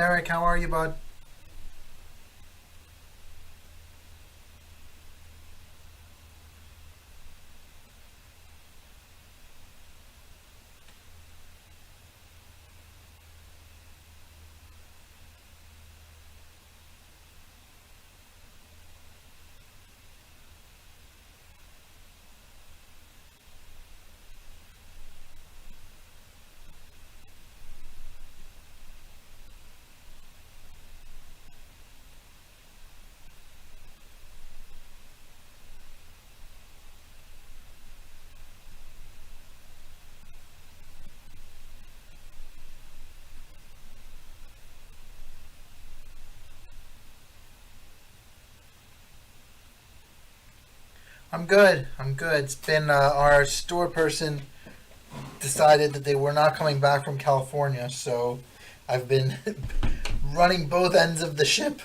Eric. How are you, bud? I'm good. I'm good. It's been our store person decided that they were not coming back from California, so I've been running both ends of the ship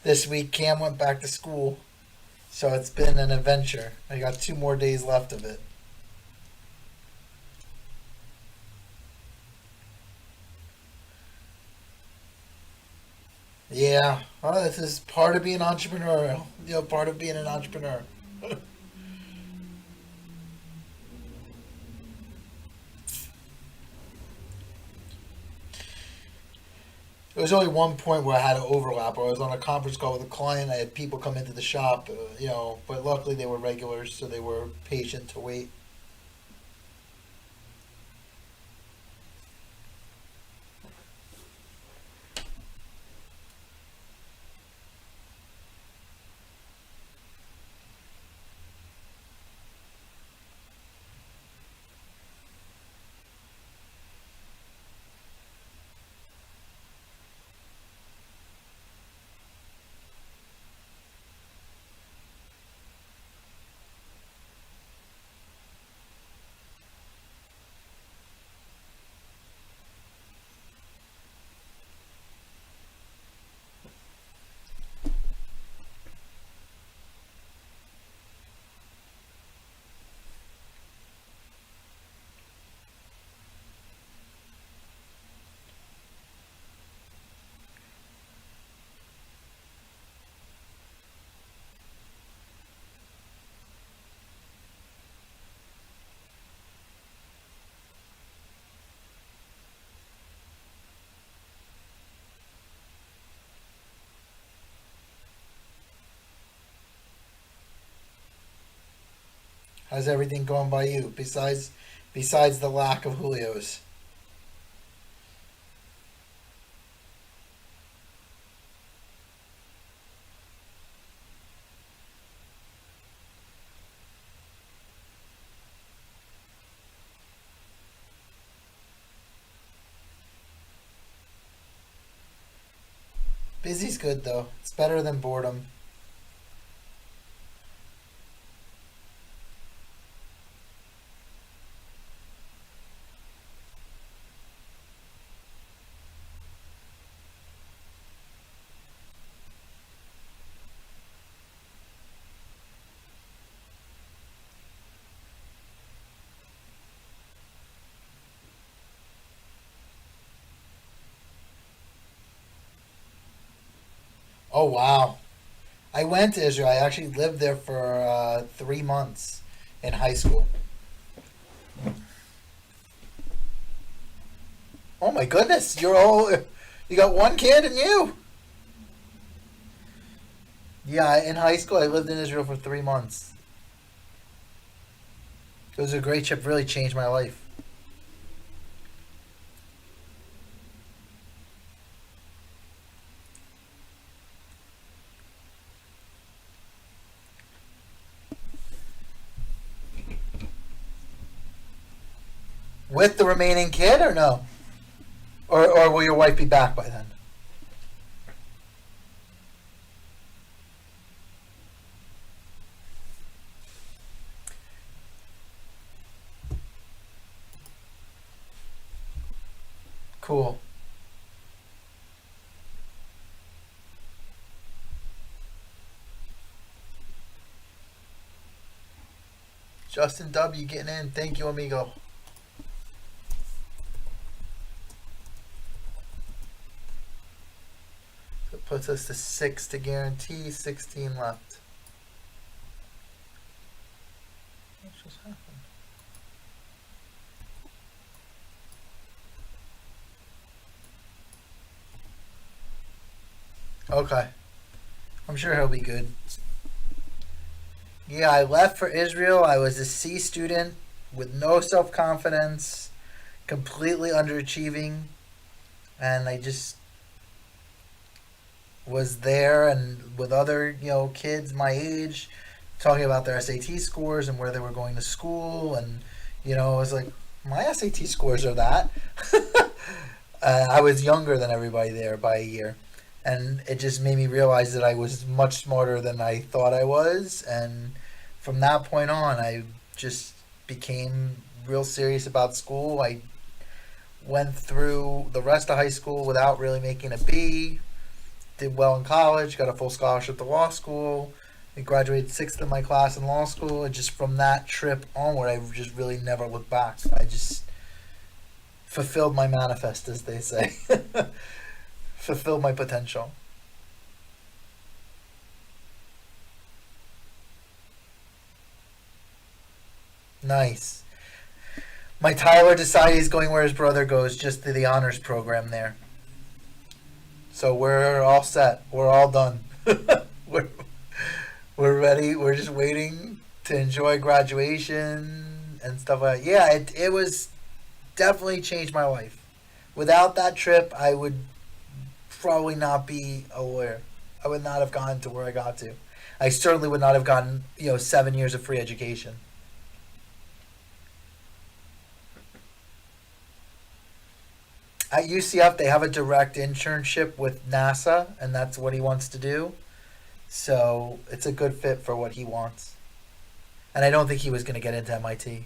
this week. Cam went back to school, so it's been an adventure. I got 2 more days left of it. Yeah, well, this is part of being entrepreneurial. Part of being an entrepreneur. There was only one point where I had an overlap. I was on a conference call with a client. I had people come into the shop, but luckily they were regulars, so they were patient to wait. How's everything going by you? Besides the lack of Julio's. Busy's good though. It's better than boredom. Oh wow! I went to Israel. I actually lived there for 3 months in high school. Oh my goodness! You got one kid and you. Yeah, in high school I lived in Israel for 3 months. It was a great trip. Really changed my life. With the remaining kid or no? Or will your wife be back by then? Cool. Justin W. getting in. Thank you, amigo. puts us to 6 to guarantee, 16 left. What just happened? Okay. I'm sure he'll be good. Yeah, I left for Israel. I was a C student with no self confidence, completely underachieving, and I just was there and with other kids my age, talking about their SAT scores and where they were going to school, and I was like, my SAT scores are that. I was younger than everybody there by a year, and it just made me realize that I was much smarter than I thought I was, and from that point on, I just became real serious about school. I went through the rest of high school without really making a B. Did well in college, got a full scholarship to law school. I graduated sixth in my class in law school. And just from that trip onward, I just really never looked back. I just fulfilled my manifest, as they say. Fulfilled my potential. Nice. My Tyler decided he's going where his brother goes, just to the honors program there. So we're all set. We're all done. we're, we're ready. We're just waiting to enjoy graduation and stuff like that. Yeah, it was definitely changed my life. Without that trip, I would probably not be a lawyer. I would not have gotten to where I got to. I certainly would not have gotten, 7 years of free education. At UCF, they have a direct internship with NASA, and that's what he wants to do. So it's a good fit for what he wants. And I don't think he was going to get into MIT.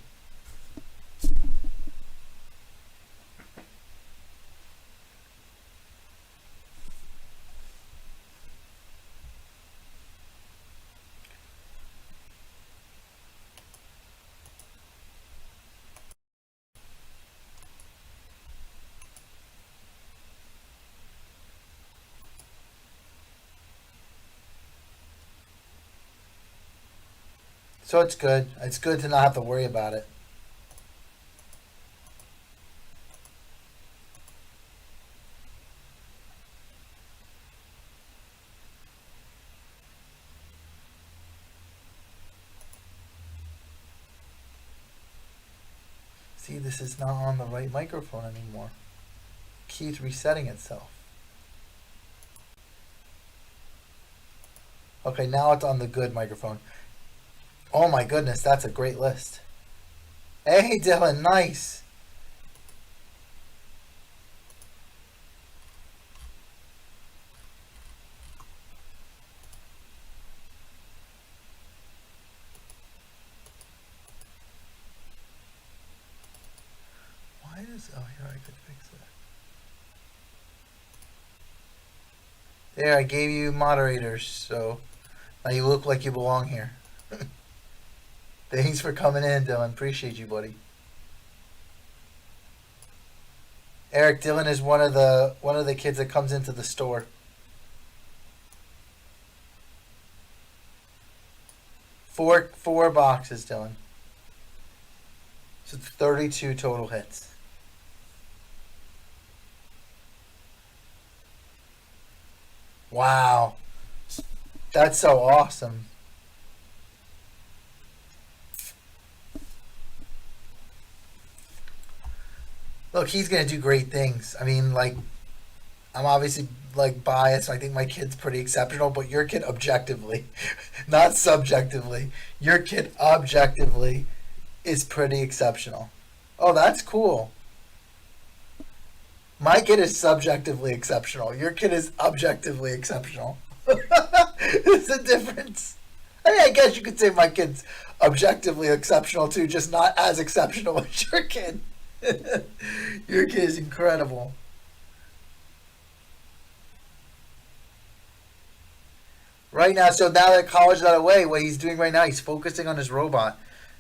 So it's good. It's good to not have to worry about it. See, this is not on the right microphone anymore. Keeps resetting itself. Okay, now it's on the good microphone. Oh my goodness, that's a great list. Hey, Dylan, nice. Why does... Oh, here, I could fix it. There, I gave you moderators, so now you look like you belong here. Thanks for coming in, Dylan. Appreciate you, buddy. Eric, Dylan is one of the kids that comes into the store. Four boxes, Dylan. So it's 32 total hits. Wow. That's so awesome. Look, he's gonna do great things. I mean, like, I'm obviously like biased. I think my kid's pretty exceptional, but your kid objectively, not subjectively, your kid objectively is pretty exceptional. Oh, that's cool. My kid is subjectively exceptional. Your kid is objectively exceptional. There's a difference. I mean, I guess you could say my kid's objectively exceptional too, just not as exceptional as your kid. Your kid is incredible. Right now, so now that college is out of the way, what he's doing right now, he's focusing on his robot.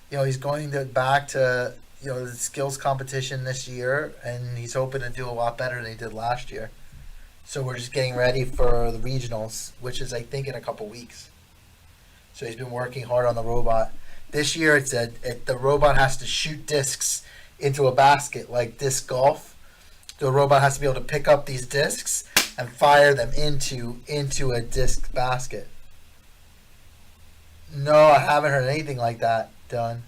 He's going back to the skills competition this year, and he's hoping to do a lot better than he did last year. So we're just getting ready for the regionals, which is I think in a couple weeks. So he's been working hard on the robot. This year, the robot has to shoot discs into a basket like disc golf. The robot has to be able to pick up these discs and fire them into a disc basket. No, I haven't heard anything like that done.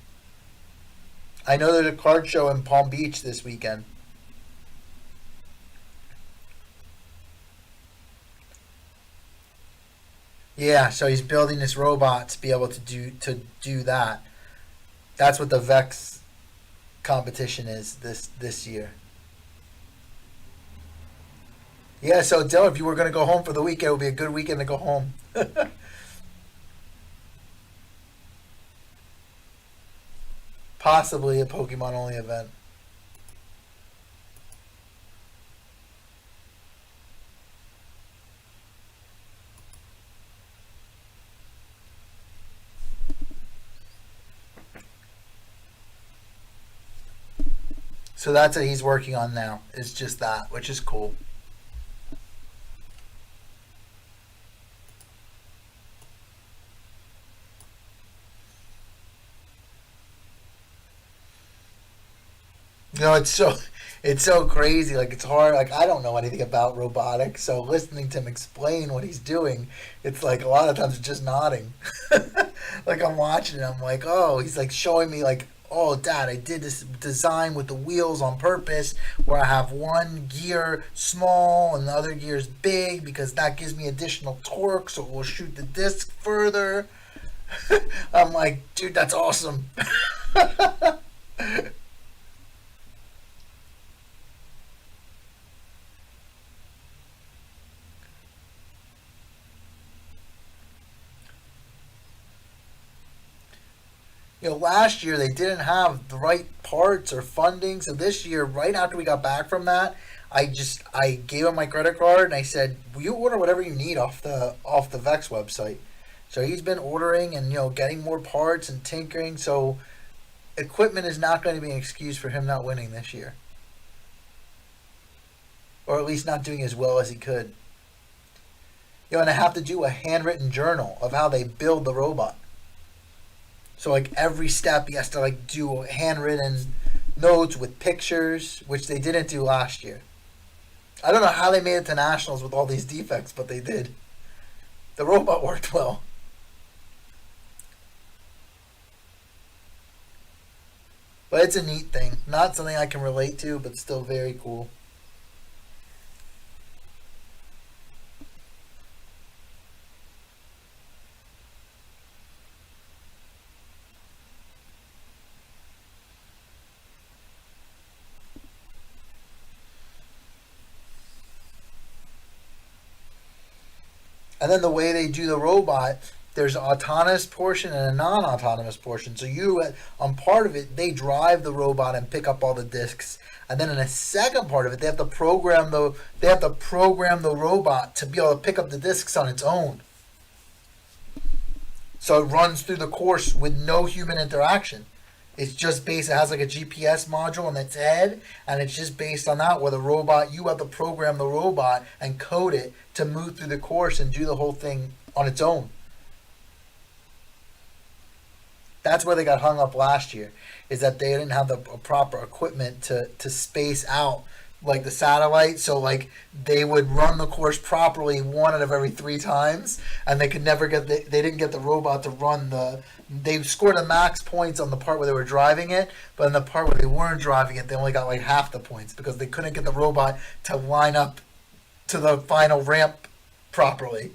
I know there's a card show in Palm Beach this weekend. Yeah, so he's building this robot to be able to do that. That's what the Vex competition is this year. Yeah, so Dylan, if you were going to go home for the weekend, it would be a good weekend to go home. Possibly a Pokemon only event. So that's what he's working on now. It's just that, which is cool. You know, it's so crazy. Like it's hard. Like I don't know anything about robotics, so listening to him explain what he's doing, it's like a lot of times it's just nodding. Like I'm watching it, I'm like, oh, he's like showing me like, oh, Dad, I did this design with the wheels on purpose, where I have one gear small and the other gear is big because that gives me additional torque, so it will shoot the disc further. I'm like, dude, that's awesome. Last year they didn't have the right parts or funding. So this year, right after we got back from that, I gave him my credit card and I said, "Will you order whatever you need off the Vex website?" So he's been ordering and getting more parts and tinkering. So equipment is not going to be an excuse for him not winning this year, or at least not doing as well as he could. And I have to do a handwritten journal of how they build the robot. So like every step he has to like do handwritten notes with pictures, which they didn't do last year. I don't know how they made it to nationals with all these defects, but they did. The robot worked well. But it's a neat thing. Not something I can relate to, but still very cool. And then the way they do the robot, there's an autonomous portion and a non-autonomous portion. So on part of it, they drive the robot and pick up all the discs. And then in a second part of it, they have to program the robot to be able to pick up the discs on its own. So it runs through the course with no human interaction. It's just based. It has like a GPS module on its head, and it's just based on that. Where the robot, you have to program the robot and code it to move through the course and do the whole thing on its own. That's where they got hung up last year, is that they didn't have the proper equipment to space out like the satellite. So like they would run the course properly one out of every three times, and they could never they didn't get the robot to run the. They scored a max points on the part where they were driving it, but in the part where they weren't driving it, they only got like half the points because they couldn't get the robot to line up to the final ramp properly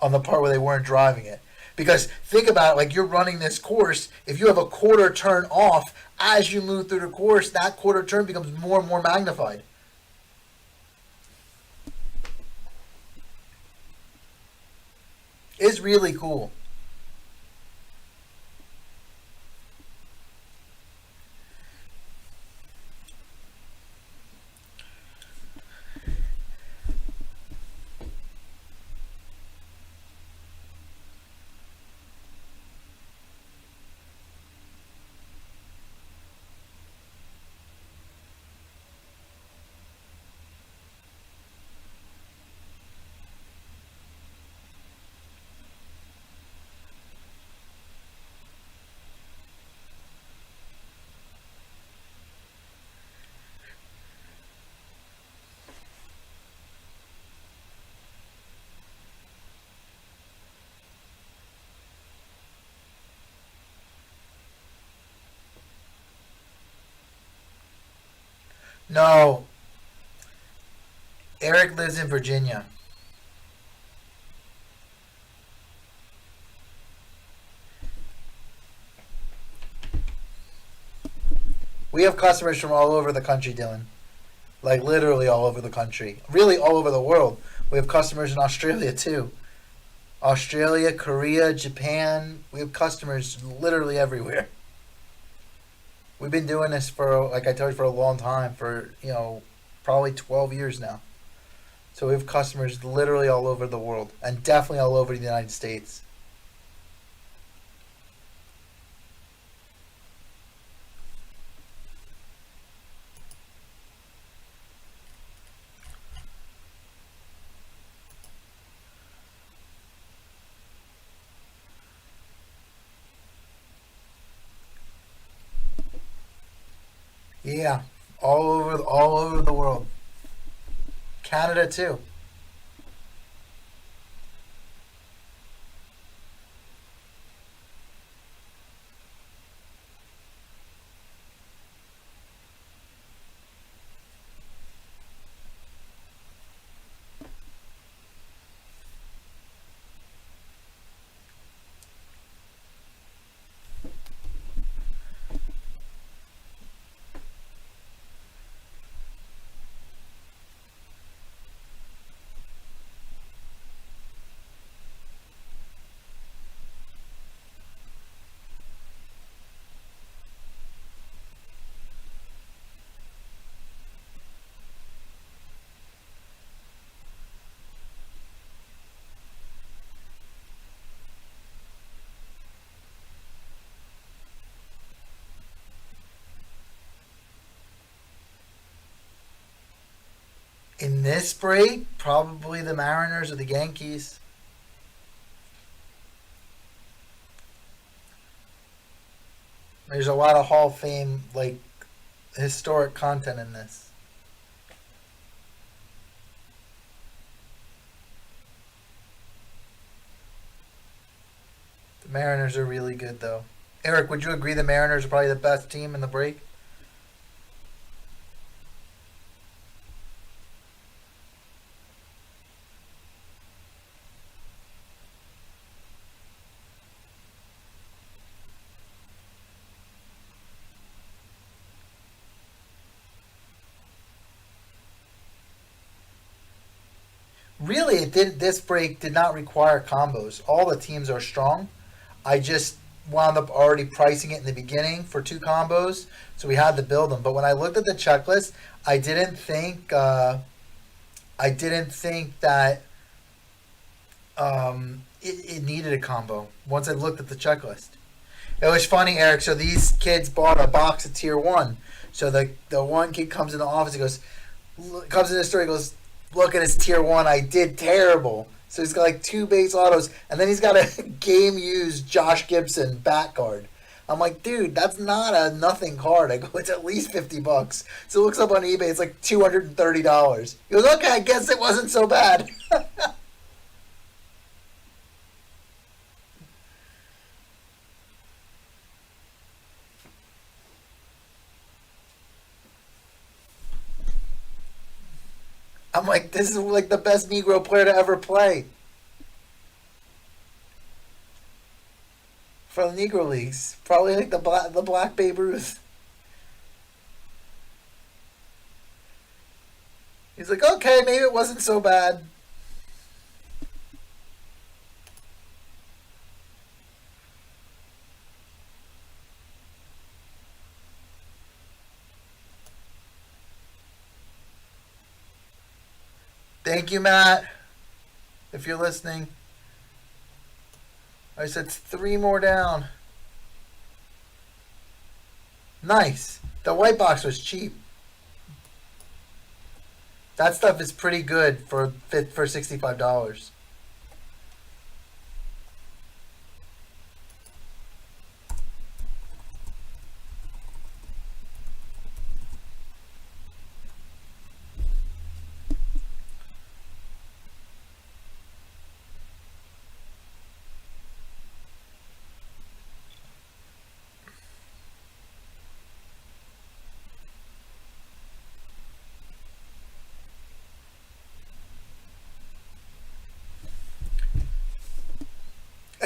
on the part where they weren't driving it. Because think about it, like you're running this course, if you have a quarter turn off as you move through the course, that quarter turn becomes more and more magnified. It's really cool. No, Eric lives in Virginia. We have customers from all over the country, Dylan. Like literally all over the country. Really all over the world. We have customers in Australia too. Australia, Korea, Japan. We have customers literally everywhere. We've been doing this for, like I told you, for a long time. For probably 12 years now. So we have customers literally all over the world, and definitely all over the United States. Yeah, all over the world. Canada too. In this break, probably the Mariners or the Yankees. There's a lot of Hall of Fame, like historic content in this. The Mariners are really good, though. Eric, would you agree the Mariners are probably the best team in the break? Really, it did. This break did not require combos. All the teams are strong. I just wound up already pricing it in the beginning for two combos, so we had to build them. But when I looked at the checklist, I didn't think I didn't think that it needed a combo. Once I looked at the checklist, it was funny, Eric. So these kids bought a box of tier one. So the one kid comes in the office. He goes, comes in the store. He goes, look at his tier one. I did terrible. So he's got like two base autos, and then he's got a game used Josh Gibson bat card. I'm like, dude, that's not a nothing card. I go, it's at least $50. So it looks up on eBay, it's like $230. He goes, okay, I guess it wasn't so bad. I'm like, this is like the best Negro player to ever play for the Negro leagues. Probably like the black Babe Ruth. He's like, okay, maybe it wasn't so bad. Thank you, Matt, if you're listening. I said it's three more down. Nice. The white box was cheap. That stuff is pretty good for $65.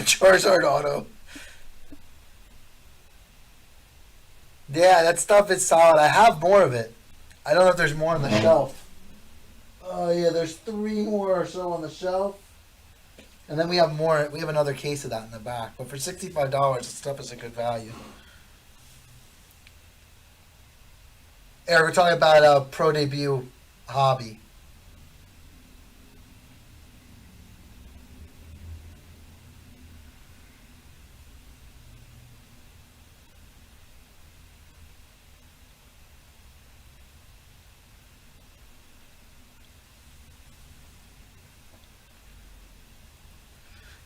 Charizard auto. Yeah, that stuff is solid. I have more of it. I don't know if there's more on the shelf. Oh yeah, there's 3 more or so on the shelf. And then we have more. We have another case of that in the back. But for $65, the stuff is a good value. Eric, we're talking about a pro debut hobby.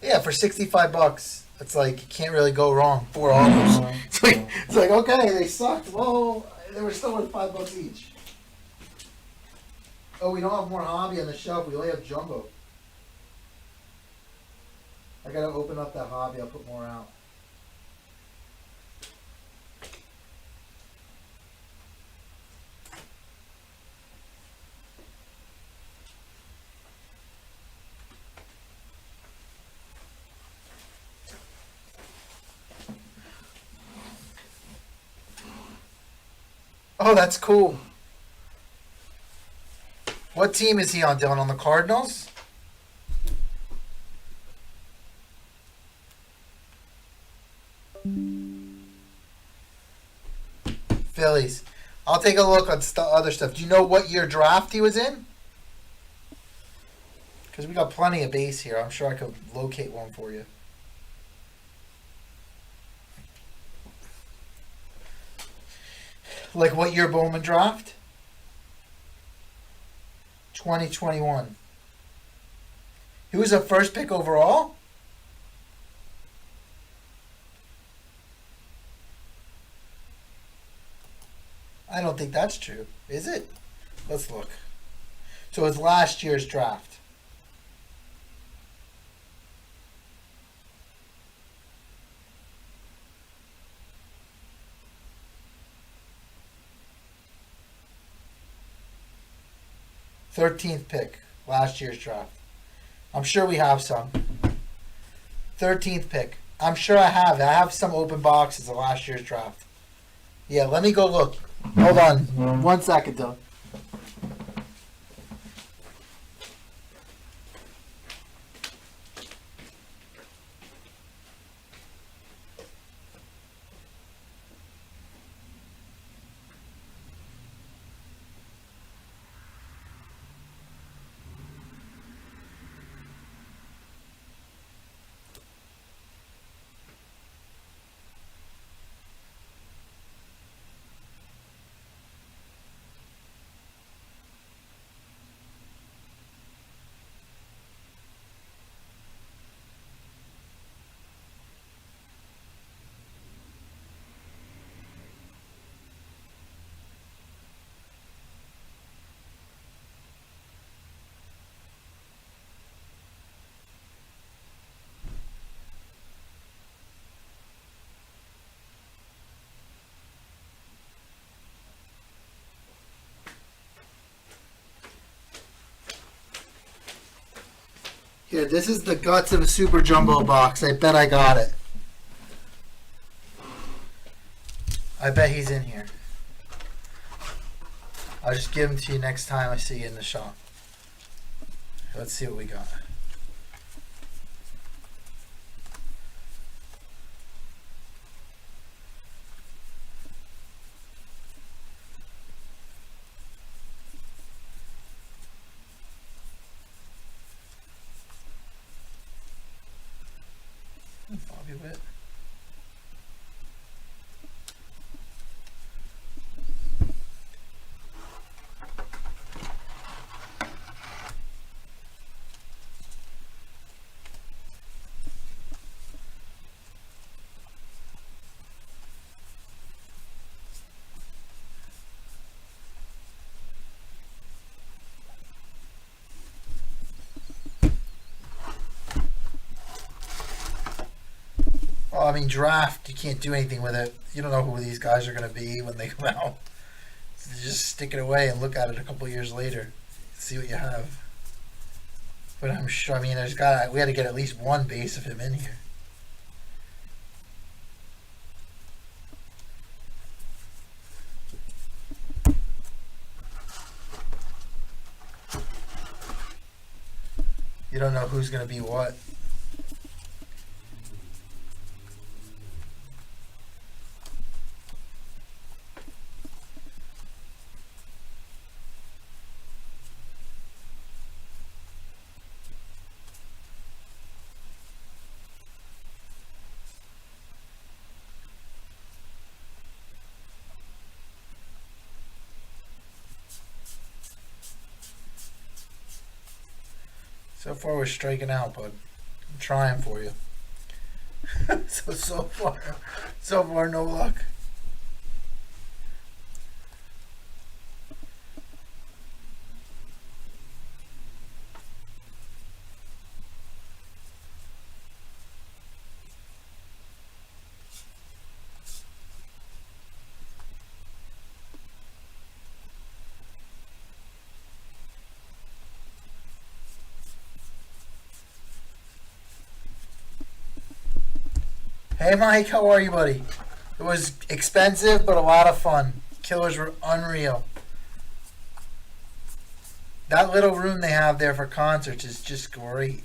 Yeah, for $65, it's like you can't really go wrong. 4 autos. It's like okay, they sucked. Well, they were still worth $5 each. Oh, we don't have more hobby on the shelf. We only have jumbo. I gotta open up that hobby. I'll put more out. Oh, that's cool. What team is he on, Dylan? On the Cardinals? Phillies. I'll take a look on other stuff. Do you know what year draft he was in? Because we got plenty of base here. I'm sure I could locate one for you. Like what year Bowman draft? 2021. He was a first pick overall? I don't think that's true. Is it? Let's look. So it's last year's draft. '13th pick, last year's draft. I'm sure we have some. 13th pick. I'm sure I have. I have some open boxes of last year's draft. Yeah, let me go look. Hold on. 1 second, though. Here, this is the guts of a super jumbo box. I bet I got it. I bet he's in here. I'll just give him to you next time I see you in the shop. Let's see what we got. Bobby Witt. Well, I mean, draft, you can't do anything with it. You don't know who these guys are going to be when they come out. So you just stick it away and look at it a couple years later. See what you have. But I'm sure, I mean, we had to get at least one base of him in here. You don't know who's gonna be what. So far we're striking out, bud. I'm trying for you. So far no luck. Hey Mike, how are you, buddy? It was expensive, but a lot of fun. Killers were unreal. That little room they have there for concerts is just great.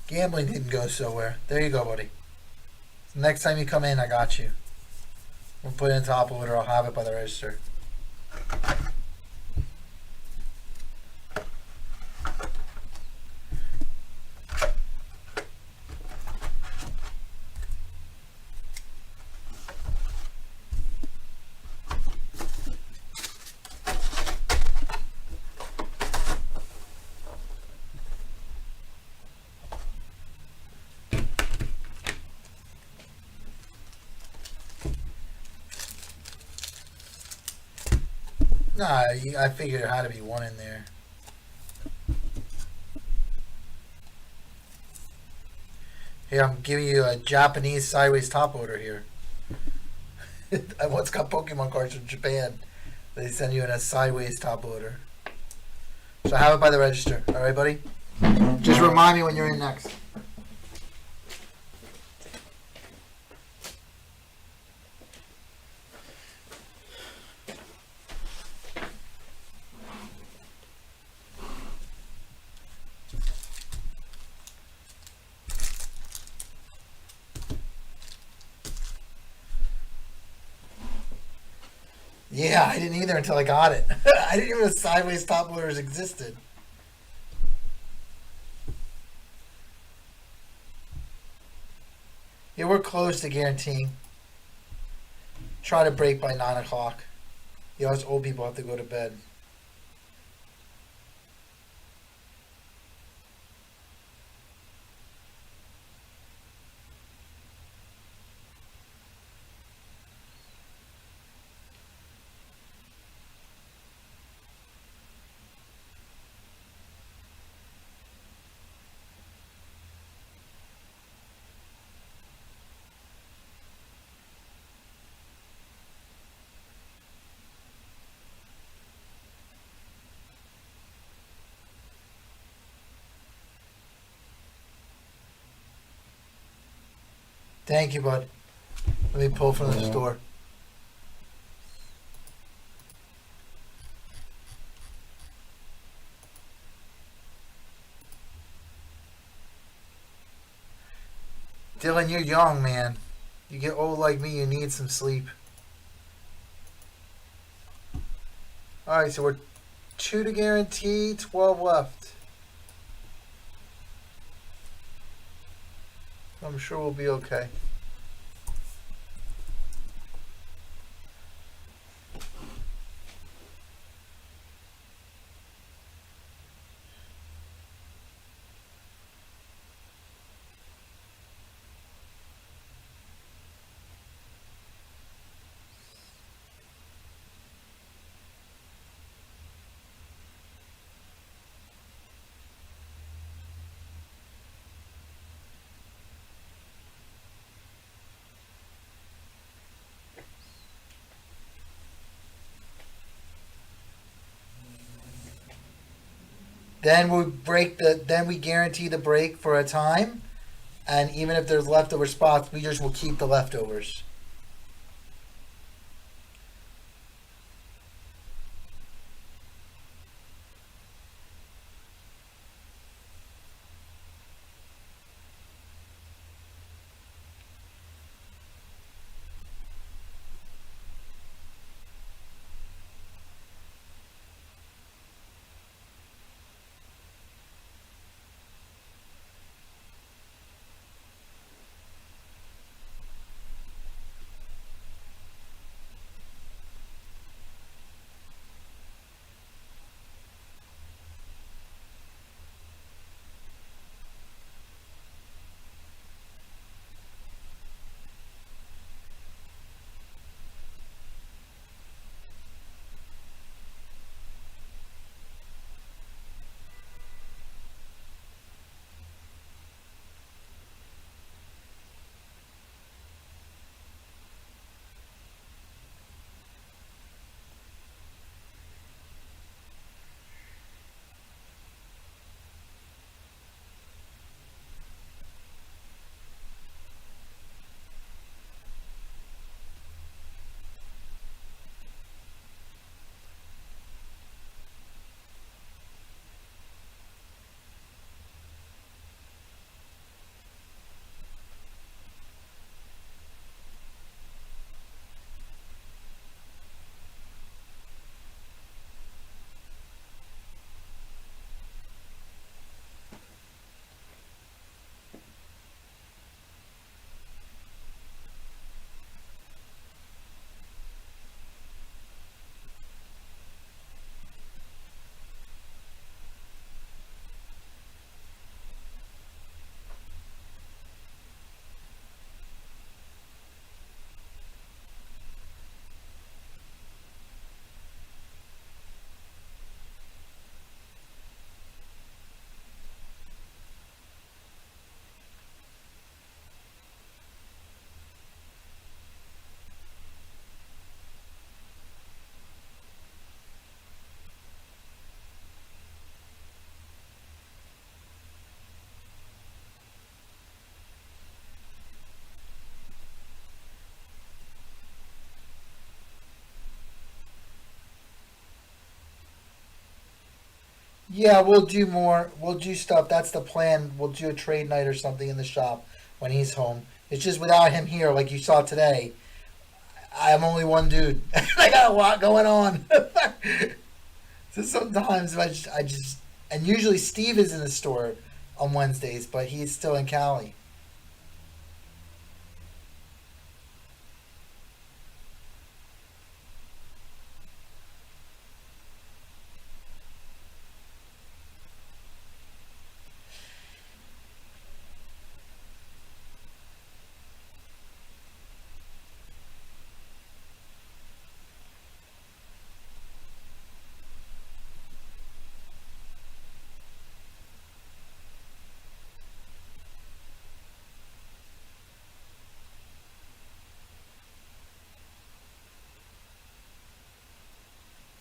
Gambling didn't go somewhere. There you go, buddy. Next time you come in, I got you. We'll put it in top order. I'll have it by the register. Nah, I figured there had to be one in there. Here, I'm giving you a Japanese sideways top order here. I once got Pokemon cards from Japan. They send you in a sideways top order. So have it by the register. All right, buddy? Just remind me when you're in next. Yeah, I didn't either until I got it. I didn't even know sideways top loaders existed. Yeah, we're close to guaranteeing. Try to break by 9 o'clock. You know, us old people have to go to bed. Thank you, bud. Let me pull from the store. Dylan, you're young, man. You get old like me, you need some sleep. Alright, so we're 2 to guarantee, 12 left. I'm sure we'll be okay. Then we guarantee the break for a time, and even if there's leftover spots, we just will keep the leftovers. Yeah, we'll do more. We'll do stuff. That's the plan. We'll do a trade night or something in the shop when he's home. It's just without him here, like you saw today. I'm only one dude. I got a lot going on. So sometimes and usually Steve is in the store on Wednesdays, but he's still in Cali.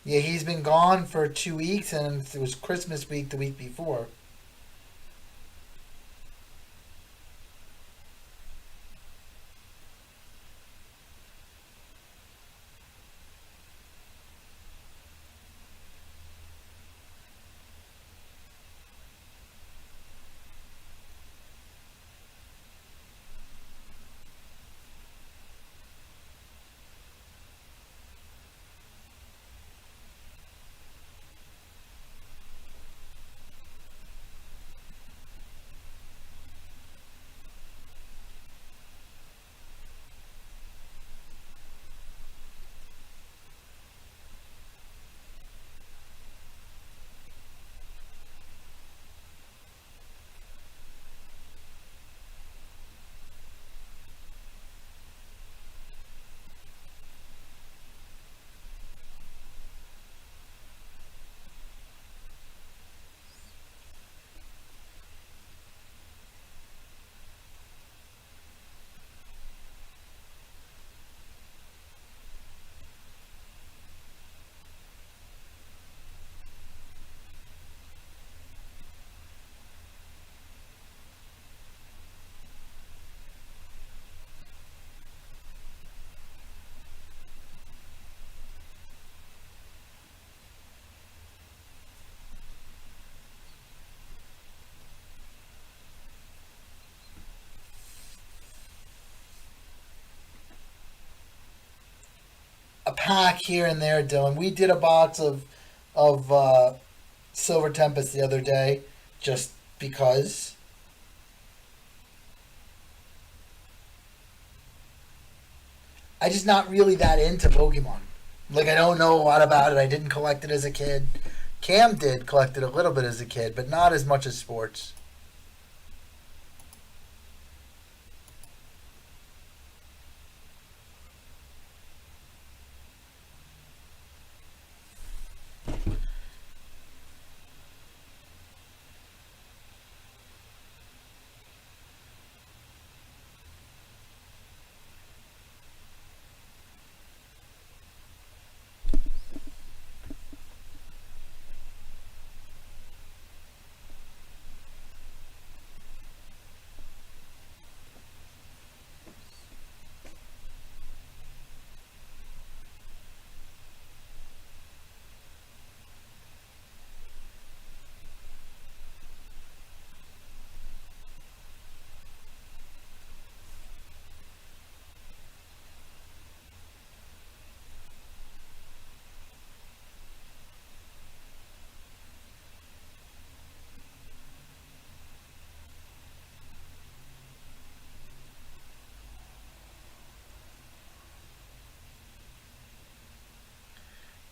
Yeah, he's been gone for 2 weeks, and it was Christmas week the week before. pack here and there, Dylan. We did a box of Silver Tempest the other day, just because. I just not really that into Pokemon. Like I don't know a lot about it. I didn't collect it as a kid. Cam did collect it a little bit as a kid, but not as much as sports.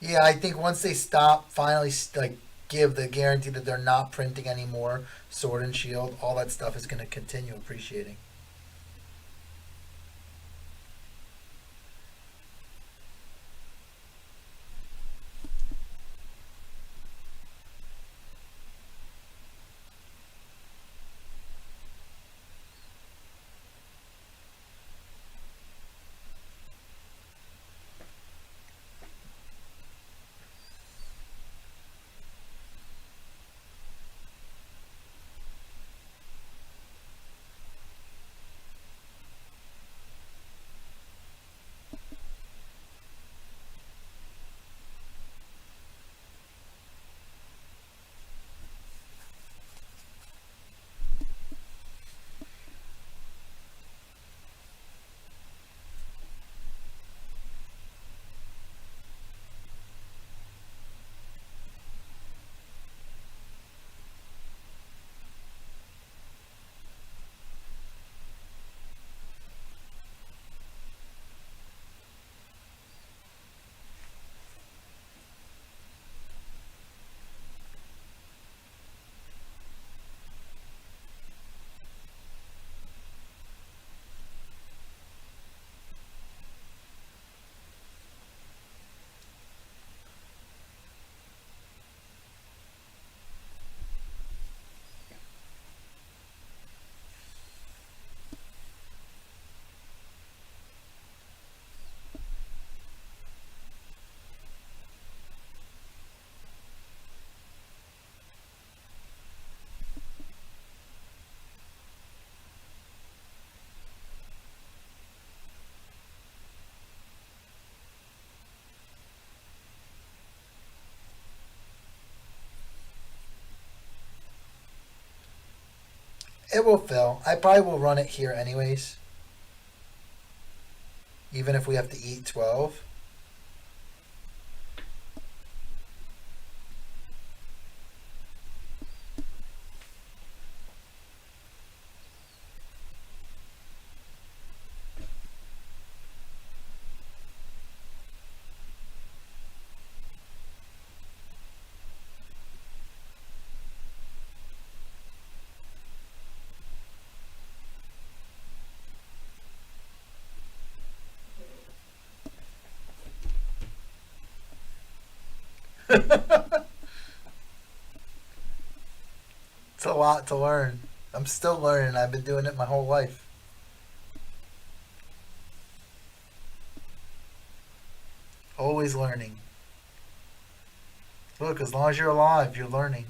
Yeah, I think once they stop, finally, like give the guarantee that they're not printing anymore, Sword and Shield, all that stuff is going to continue appreciating. It will fill. I probably will run it here anyways, even if we have to eat 12. It's a lot to learn. I'm still learning. I've been doing it my whole life. Always learning. Look, as long as you're alive, you're learning.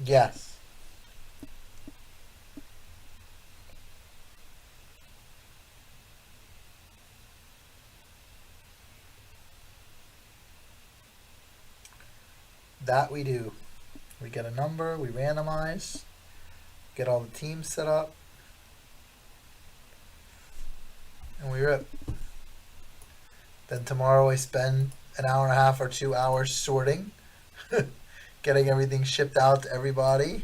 Yes. That we do. We get a number, we randomize, get all the teams set up, and we rip. Then tomorrow I spend an hour and a half or 2 hours sorting, getting everything shipped out to everybody.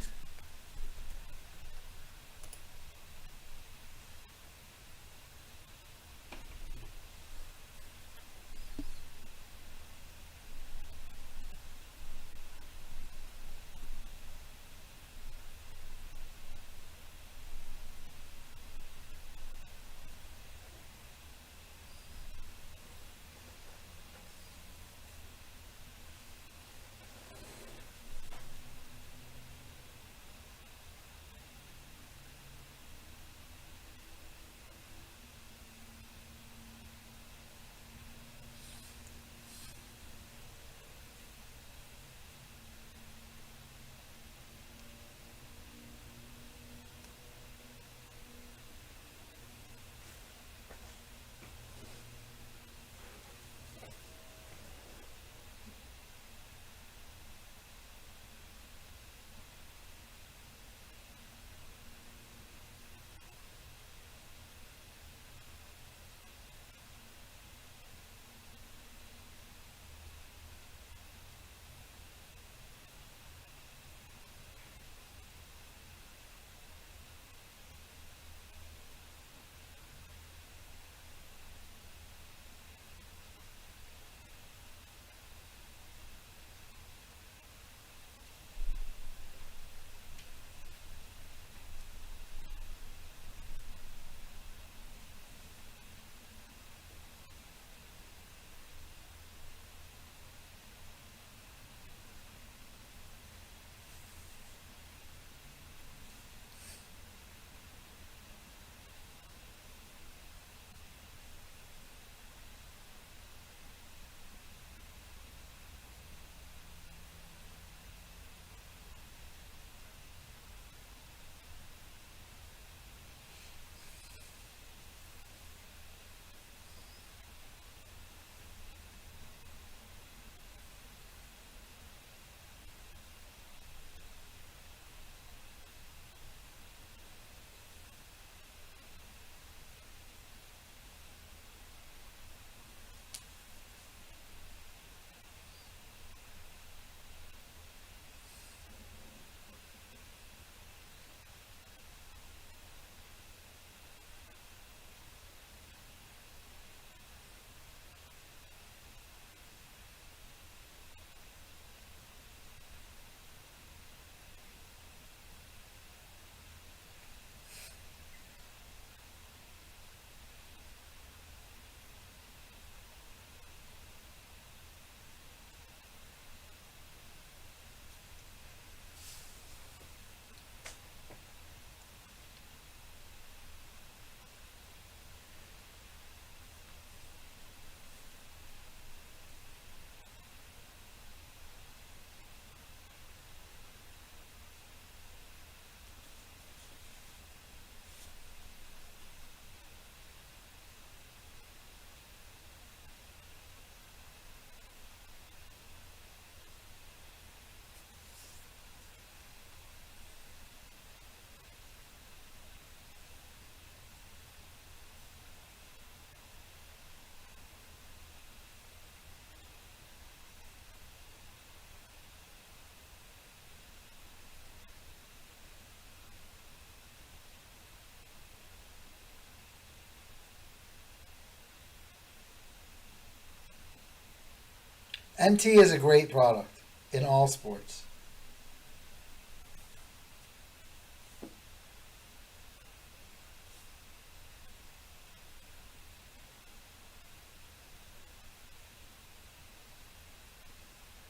NT is a great product in all sports.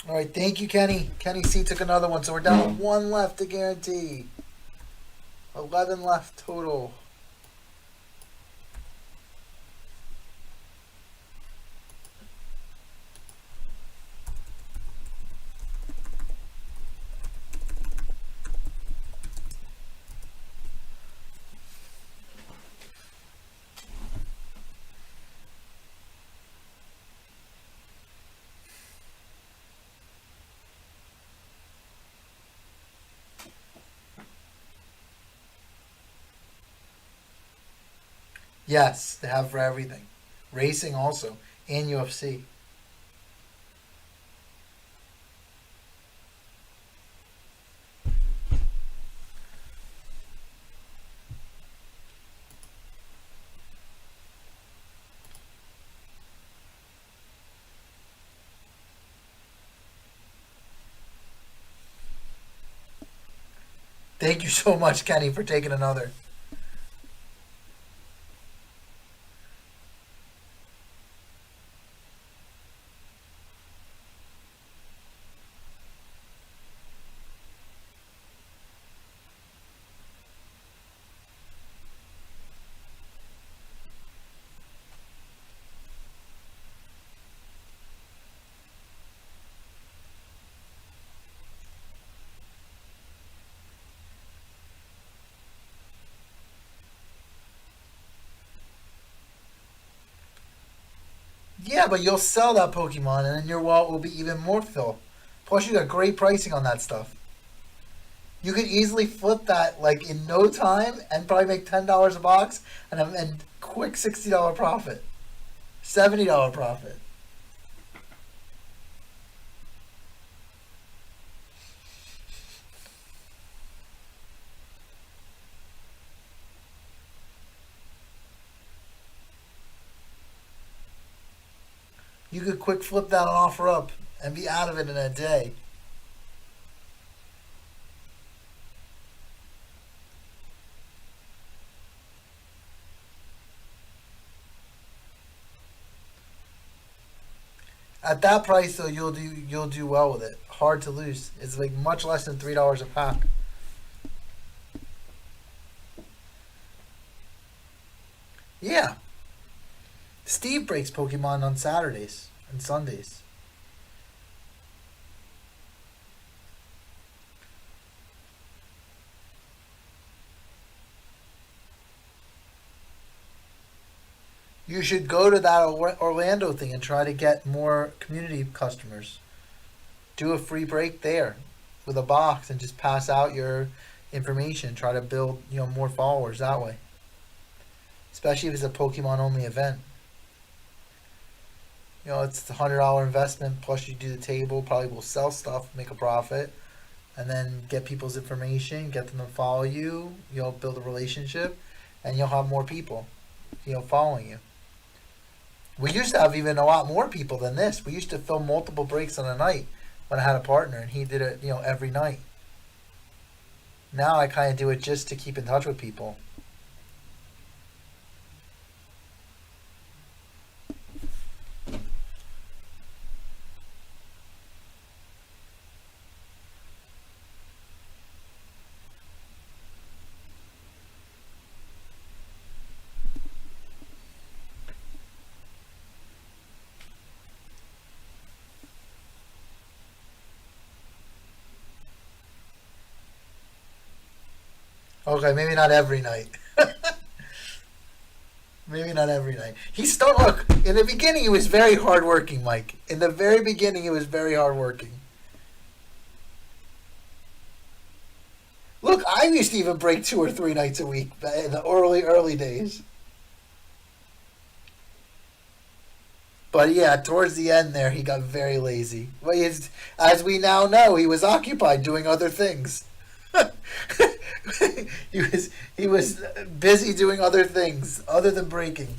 All right, thank you, Kenny. Kenny C took another one, so we're down to one left to guarantee. 11 left total. Yes, they have for everything. Racing also, and UFC. Thank you so much, Kenny, for taking another. Yeah, but you'll sell that Pokemon, and then your wallet will be even more full. Plus, you got great pricing on that stuff. You could easily flip that like in no time and probably make $10 a box and quick $60 profit, $70 profit. You could quick flip that and offer up and be out of it in a day. At that price though, you'll do well with it. Hard to lose. It's like much less than $3 a pack. Yeah, Steve breaks Pokemon on Saturdays and Sundays. You should go to that Orlando thing and try to get more community customers. Do a free break there with a box and just pass out your information. Try to build more followers that way. Especially if it's a Pokemon only event. It's $100 investment plus you do the table. Probably will sell stuff, make a profit, and then get people's information, get them to follow you. Build a relationship, and you'll have more people, following you. We used to have even a lot more people than this. We used to film multiple breaks on a night when I had a partner, and he did it, every night. Now I kind of do it just to keep in touch with people. Okay, maybe not every night. Maybe not every night. He still look in the beginning. He was very hardworking, Mike. In the very beginning, he was very hardworking. Look, I used to even break 2 or 3 nights a week in the early days. But yeah, towards the end there, he got very lazy. Well, as we now know, he was occupied doing other things. he was busy doing other things other than breaking.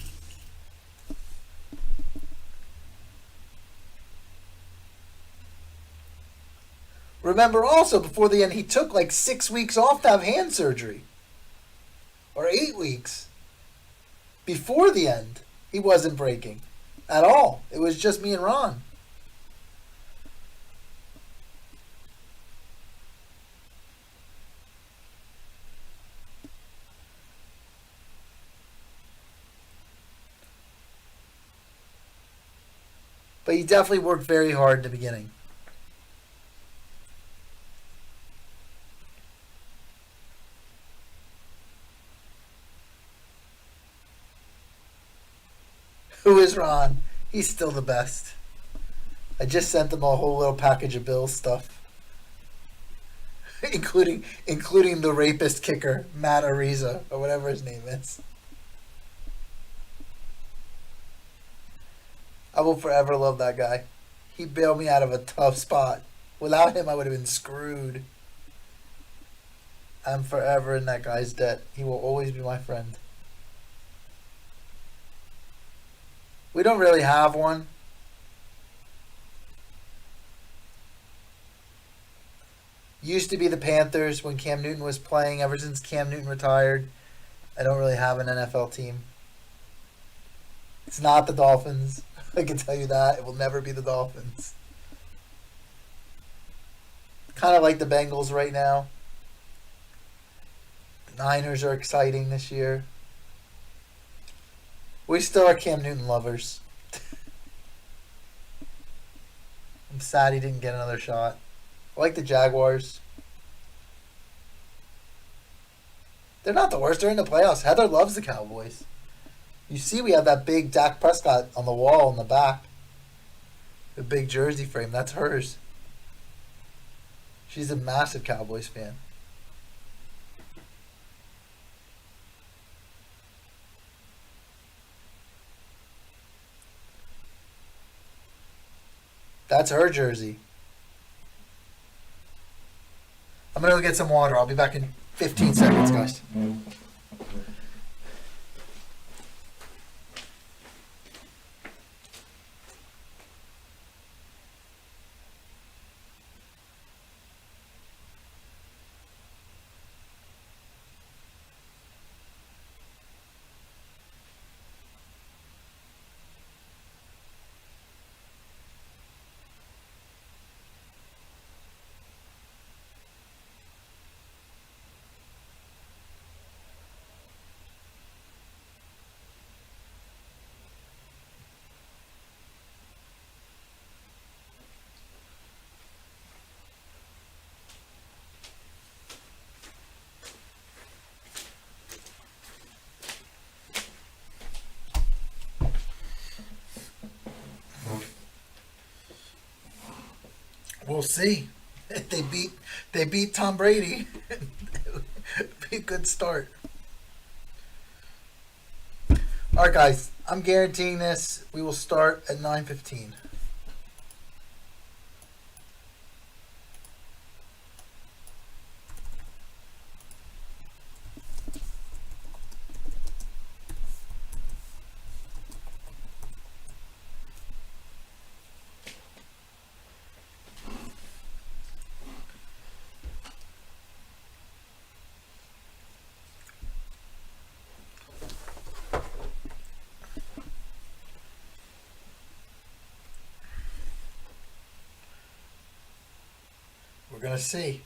Remember also before the end, he took like 6 weeks off to have hand surgery, or 8 weeks before the end. He wasn't breaking at all. It was just me and Ron. But he definitely worked very hard in the beginning. Who is Ron? He's still the best. I just sent them a whole little package of Bill stuff, including the rapist kicker Matt Ariza or whatever his name is. will forever love that guy. He bailed me out of a tough spot. Without him, I would have been screwed. I'm forever in that guy's debt. He will always be my friend. We don't really have one. Used to be the Panthers when Cam Newton was playing. Ever since Cam Newton retired, I don't really have an NFL team. It's not the Dolphins. I can tell you that. It will never be the Dolphins. Kind of like the Bengals right now. The Niners are exciting this year. We still are Cam Newton lovers. I'm sad he didn't get another shot. I like the Jaguars. They're not the worst. They're in the playoffs. Heather loves the Cowboys. You see we have that big Dak Prescott on the wall in the back. The big jersey frame. That's hers. She's a massive Cowboys fan. That's her jersey. I'm going to go get some water. I'll be back in 15 seconds, guys. We'll see. They beat Tom Brady. Be a good start. All right, guys. I'm guaranteeing this. We will start at 9:15. We're gonna see.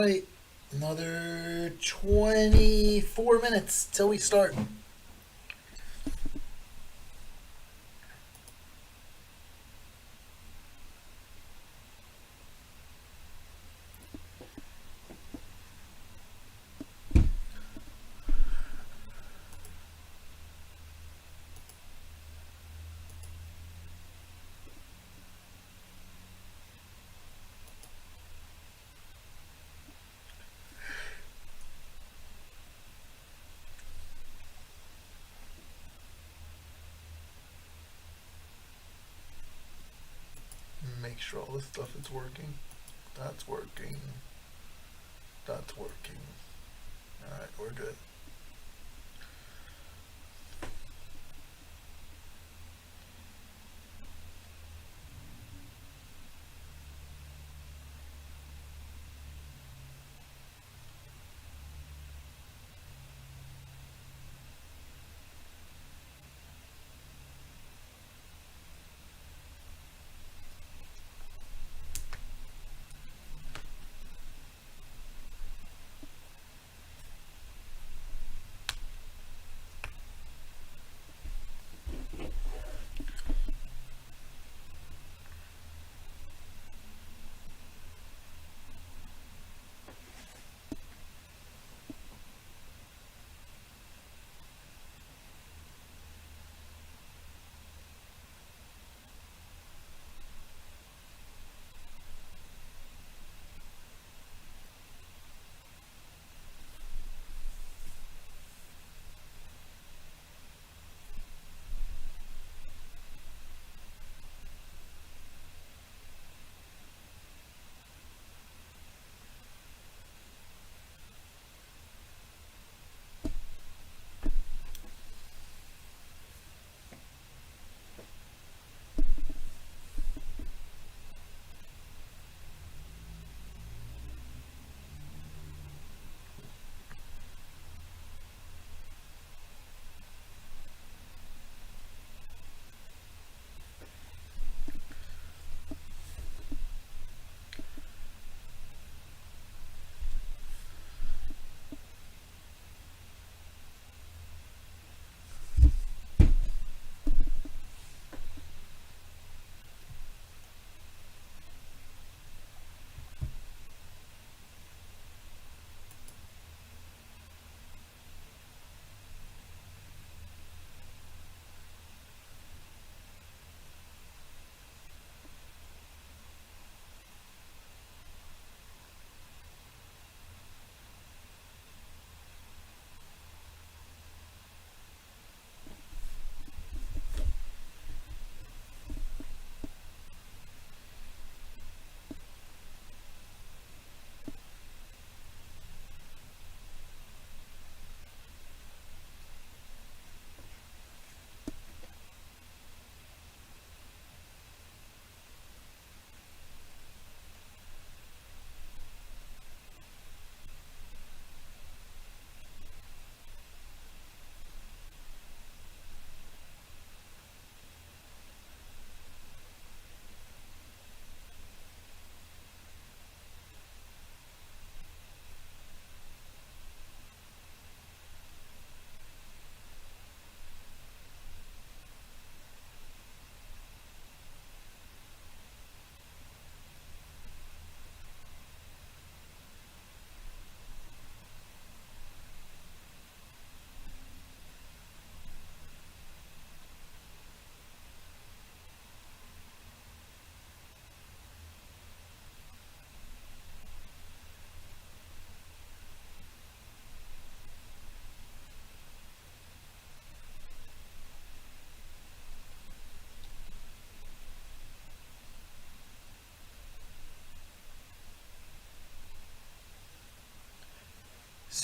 right. Another 24 minutes till we start. Make sure all this stuff is working. That's working. That's working. Alright, we're good.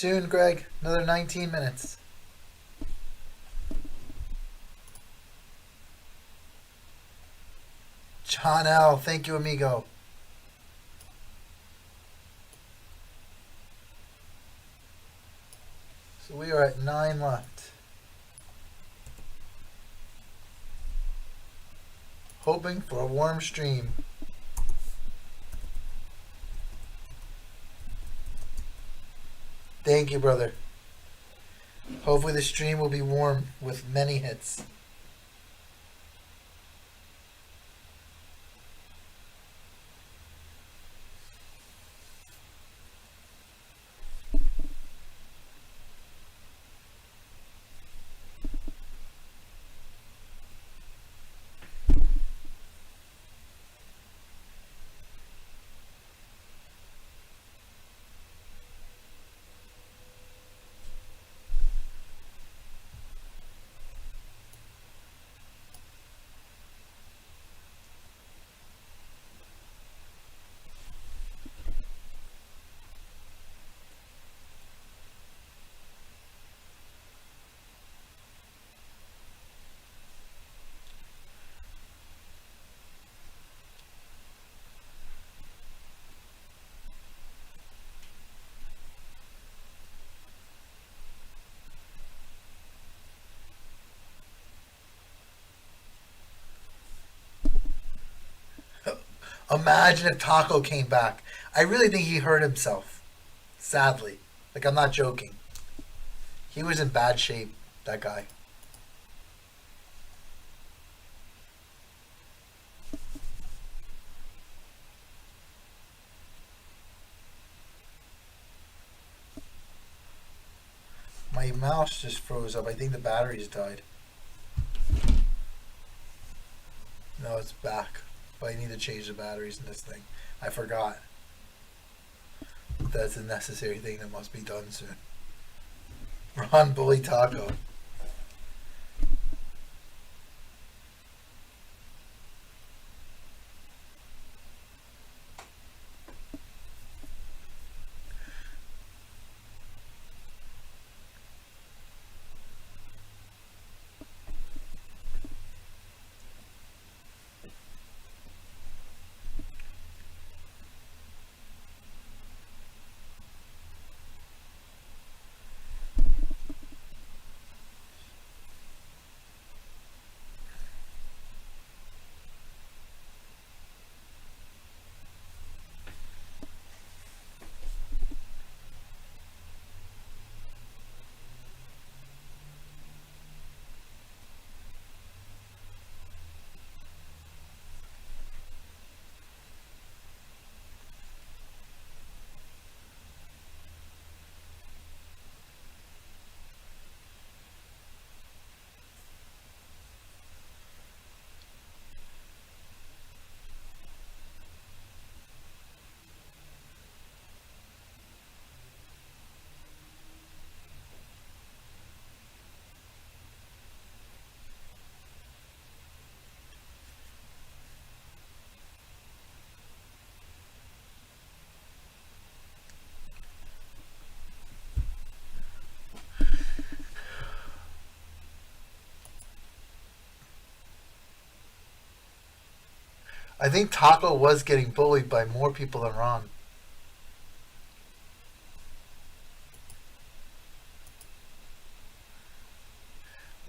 Soon, Greg. Another 19 minutes. John L., thank you, amigo. So we are at 9 left. Hoping for a warm stream. Thank you, brother. Hopefully the stream will be warm with many hits. Imagine if Taco came back. I really think he hurt himself. Sadly. Like, I'm not joking. He was in bad shape, that guy. My mouse just froze up. I think the batteries died. No, it's back. But I need to change the batteries in this thing. I forgot. That's a necessary thing that must be done soon. Ron Bully Taco. I think Taco was getting bullied by more people than Ron.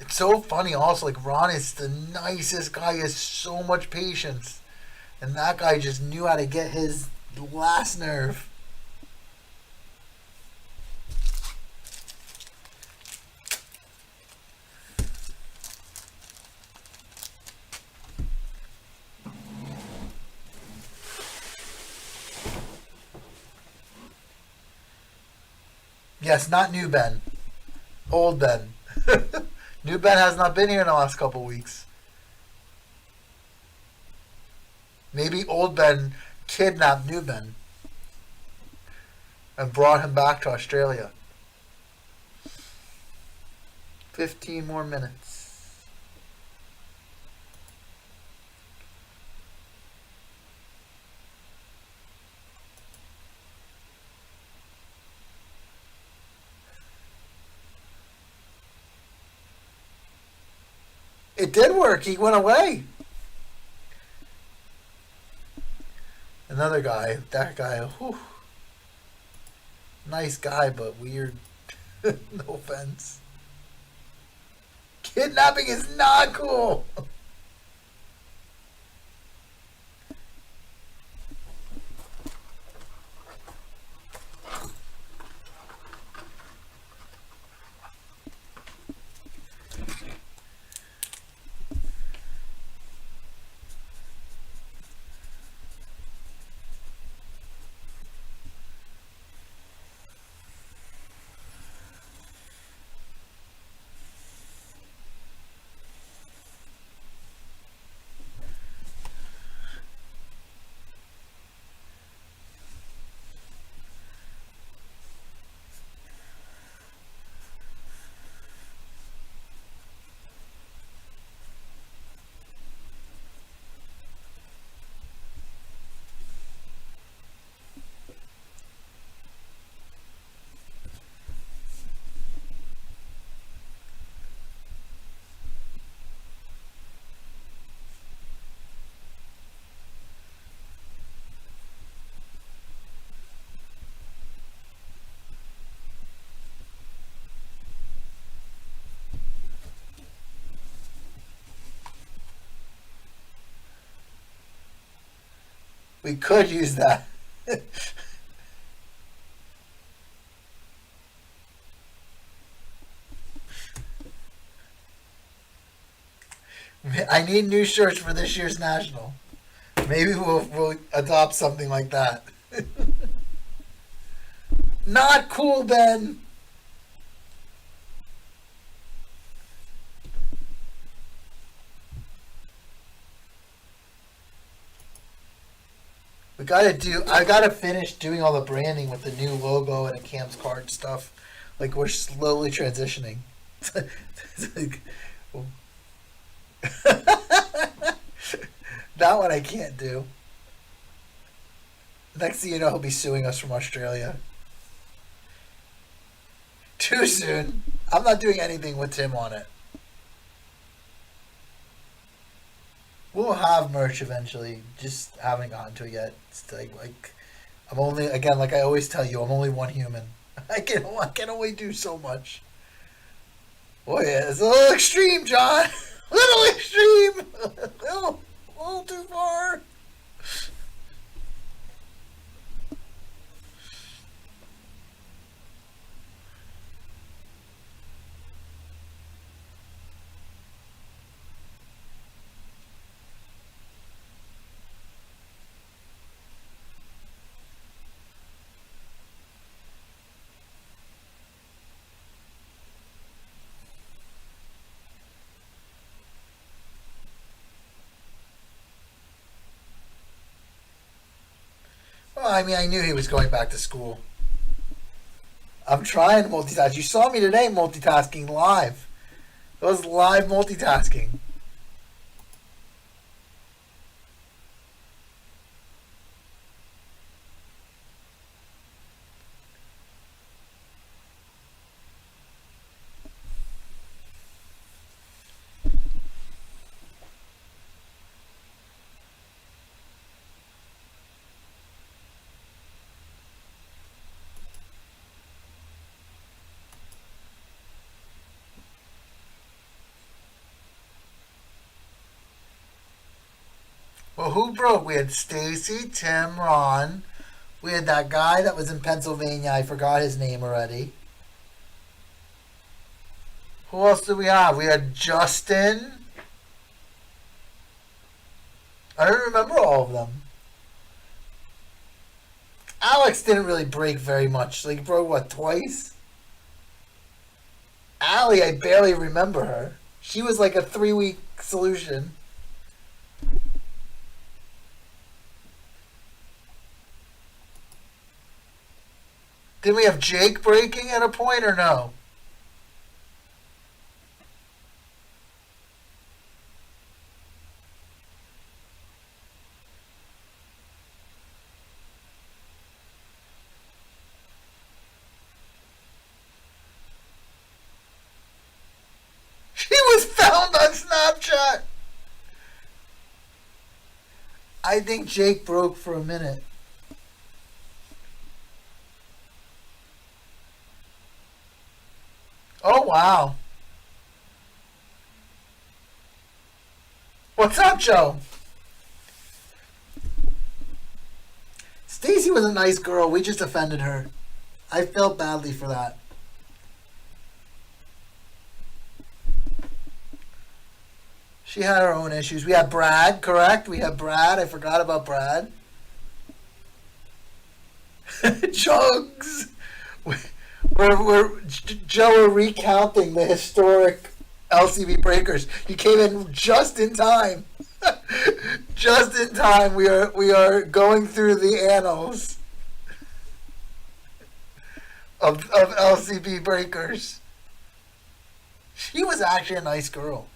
It's so funny also, like Ron is the nicest guy, he has so much patience. And that guy just knew how to get his last nerve. Yes, not new Ben. Old Ben. New Ben has not been here in the last couple weeks. Maybe old Ben kidnapped New Ben and brought him back to Australia. 15 more minutes. It did work. He went away. Another guy. That guy. Whew. Nice guy, but weird. No offense. Kidnapping is not cool. We could use that. I need new shirts for this year's national. Maybe we'll adopt something like that. Not cool, Ben. I gotta finish doing all the branding with the new logo and a Cam's card stuff. Like we're slowly transitioning. It's like, that one I can't do. Next thing you know, he'll be suing us from Australia. Too soon. I'm not doing anything with Tim on it. We'll have merch eventually. Just haven't gotten to it yet. It's like I'm only again like I always tell you, I'm only one human. I can only do so much. Oh yeah, it's a little extreme, John. A little extreme. A little too far. Well, I mean, I knew he was going back to school. I'm trying to multitask. You saw me today multitasking live. It was live multitasking. Well, who broke? We had Stacy, Tim, Ron. We had that guy that was in Pennsylvania. I forgot his name already. Who else did we have? We had Justin. I don't remember all of them. Alex didn't really break very much. Like, he broke, what, twice? Allie, I barely remember her. She was like a 3 week solution. Did we have Jake breaking at a point or no? She was found on Snapchat. I think Jake broke for a minute. Oh, wow. What's up, Joe? Stacy was a nice girl. We just offended her. I felt badly for that. She had her own issues. We had Brad, correct? We had Brad. I forgot about Brad. Jugs. Joe, we're recounting the historic LCB breakers. You came in just in time. Just in time. We are going through the annals of LCB breakers. She was actually a nice girl.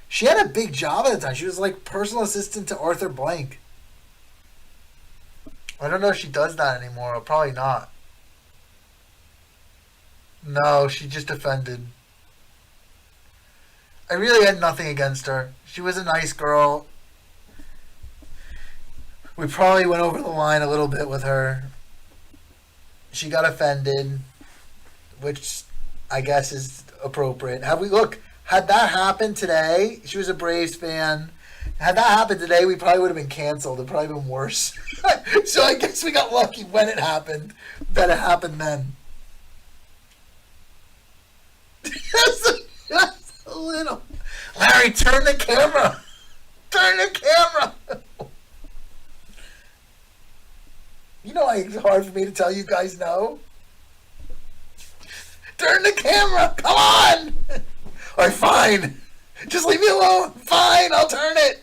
She had a big job at the time. She was like personal assistant to Arthur Blank. I don't know if she does that anymore. Probably not. No, she just offended. I really had nothing against her. She was a nice girl. We probably went over the line a little bit with her. She got offended, which I guess is appropriate. Had that happened today, she was a Braves fan. Had that happened today, we probably would have been canceled. It'd probably been worse. So I guess we got lucky when it happened that it happened then. That's a little. Larry, turn the camera. Turn the camera. You know it's hard for me to tell you guys no. Turn the camera. Come on. All right, fine. Just leave me alone. Fine, I'll turn it.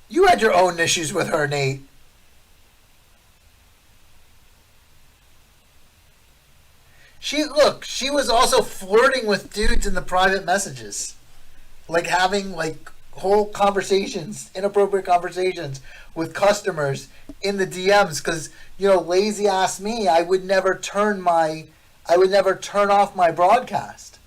You had your own issues with her, Nate. She was also flirting with dudes in the private messages. Like having like whole conversations, inappropriate conversations with customers in the DMs because lazy ass me, I would never turn off my broadcast.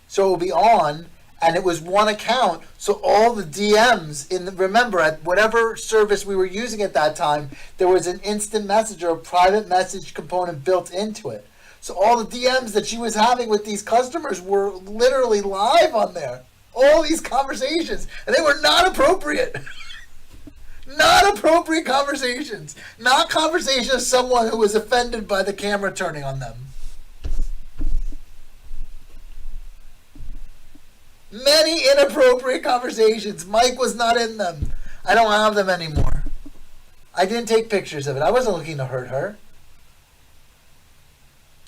So it would be on and it was one account. So all the DMs remember at whatever service we were using at that time, there was an instant message or a private message component built into it. So all the DMs that she was having with these customers were literally live on there. All these conversations, and they were not appropriate. Not appropriate conversations. Not conversations of someone who was offended by the camera turning on them. Many inappropriate conversations. Mike was not in them. I don't have them anymore. I didn't take pictures of it. I wasn't looking to hurt her.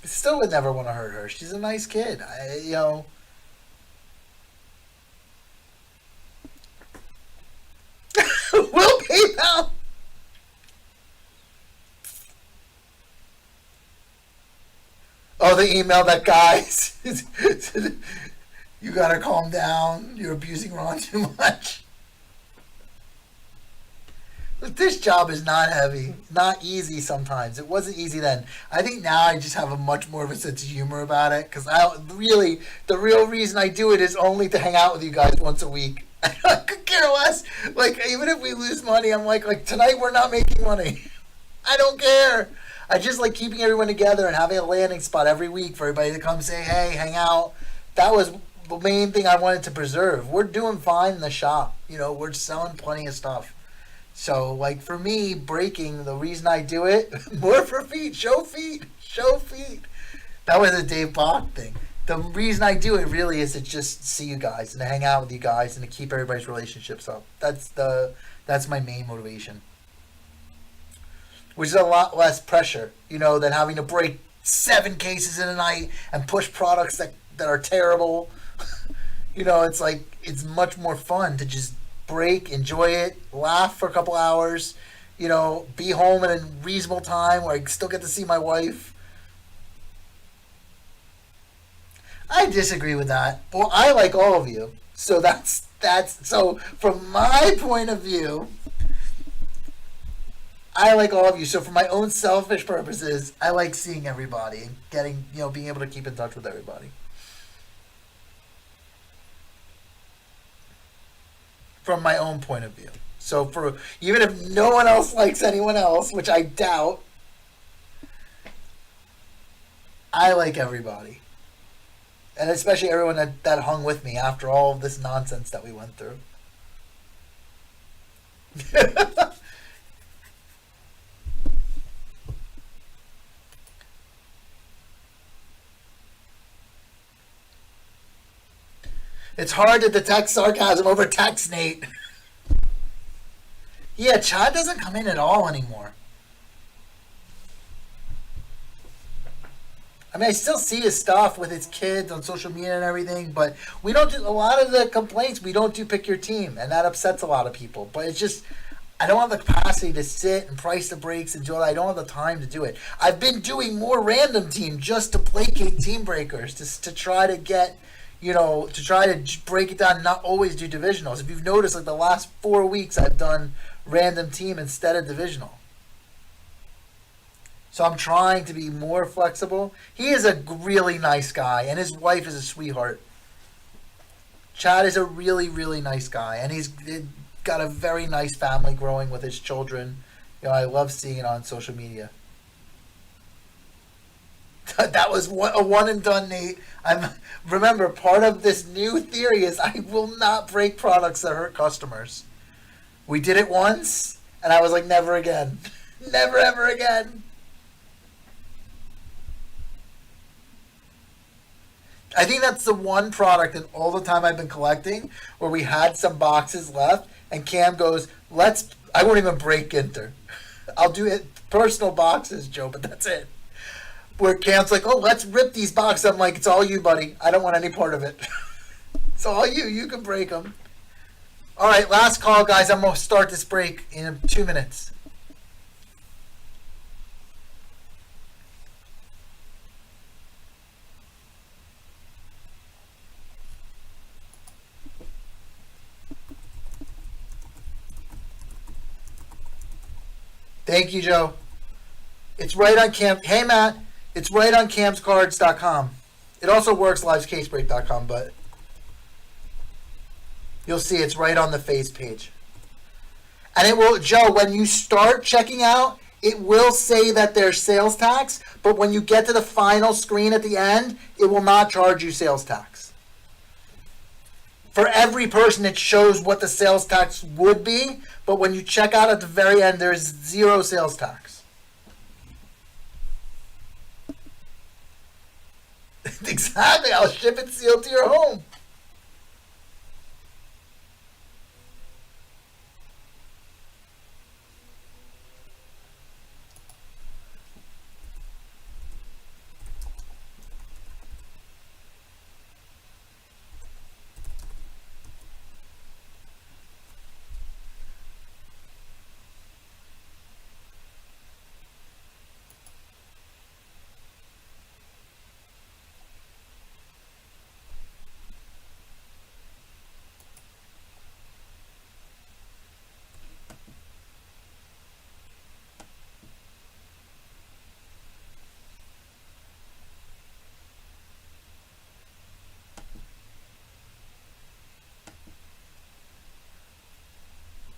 I still would never want to hurt her. She's a nice kid. Will PayPal. Oh, the email that guys. You gotta calm down. You're abusing Ron too much. Look, this job is not heavy, not easy sometimes. It wasn't easy then. I think now I just have a much more of a sense of humor about it because the real reason I do it is only to hang out with you guys once a week. I could care less. Like, even if we lose money, I'm like tonight we're not making money. I don't care. I just like keeping everyone together and having a landing spot every week for everybody to come say, hey, hang out. That was the main thing I wanted to preserve. We're doing fine in the shop. We're selling plenty of stuff. So, like, for me, breaking, the reason I do it, more for feet, show feet. That was a Dave Bach thing. The reason I do it really is to just see you guys and to hang out with you guys and to keep everybody's relationships up. That's my main motivation. Which is a lot less pressure, than having to break 7 cases in a night and push products that are terrible. It's much more fun to just break, enjoy it, laugh for a couple hours, be home at a reasonable time where I still get to see my wife. I disagree with that. Well, I like all of you. So that's so from my point of view, I like all of you. So for my own selfish purposes, I like seeing everybody and getting, being able to keep in touch with everybody. From my own point of view. So for even if no one else likes anyone else, which I doubt, I like everybody. And especially everyone that hung with me after all of this nonsense that we went through. It's hard to detect sarcasm over text, Nate. Yeah, Chad doesn't come in at all anymore. I mean, I still see his stuff with his kids on social media and everything, but we don't do a lot of the complaints. We don't do pick your team, and that upsets a lot of people. But it's just, I don't have the capacity to sit and price the breaks and do it. I don't have the time to do it. I've been doing more random team just to placate team breakers, to try to get, to try to break it down and not always do divisionals. If you've noticed, like the last 4 weeks, I've done random team instead of divisional. So I'm trying to be more flexible. He is a really nice guy, and his wife is a sweetheart. Chad is a really, really nice guy, and he's got a very nice family growing with his children. I love seeing it on social media. That was a one and done, Nate. Remember, part of this new theory is I will not break products that hurt customers. We did it once, and I was like, never again. Never ever again. I think that's the one product in all the time I've been collecting where we had some boxes left, and Cam goes, I won't even break Ginter. I'll do it personal boxes, Joe, but that's it. Where Cam's like, oh, let's rip these boxes. I'm like, it's all you, buddy. I don't want any part of it. It's all you. You can break them. All right, last call, guys. I'm going to start this break in 2 minutes. Thank you, Joe. It's right on Cam. Hey, Matt. It's right on camscards.com. It also works livescasebreak.com, but you'll see it's right on the face page. And it will, Joe, when you start checking out, it will say that there's sales tax, but when you get to the final screen at the end, it will not charge you sales tax. For every person, it shows what the sales tax would be, but when you check out at the very end, there's 0 sales tax. Exactly. I'll ship it sealed to your home.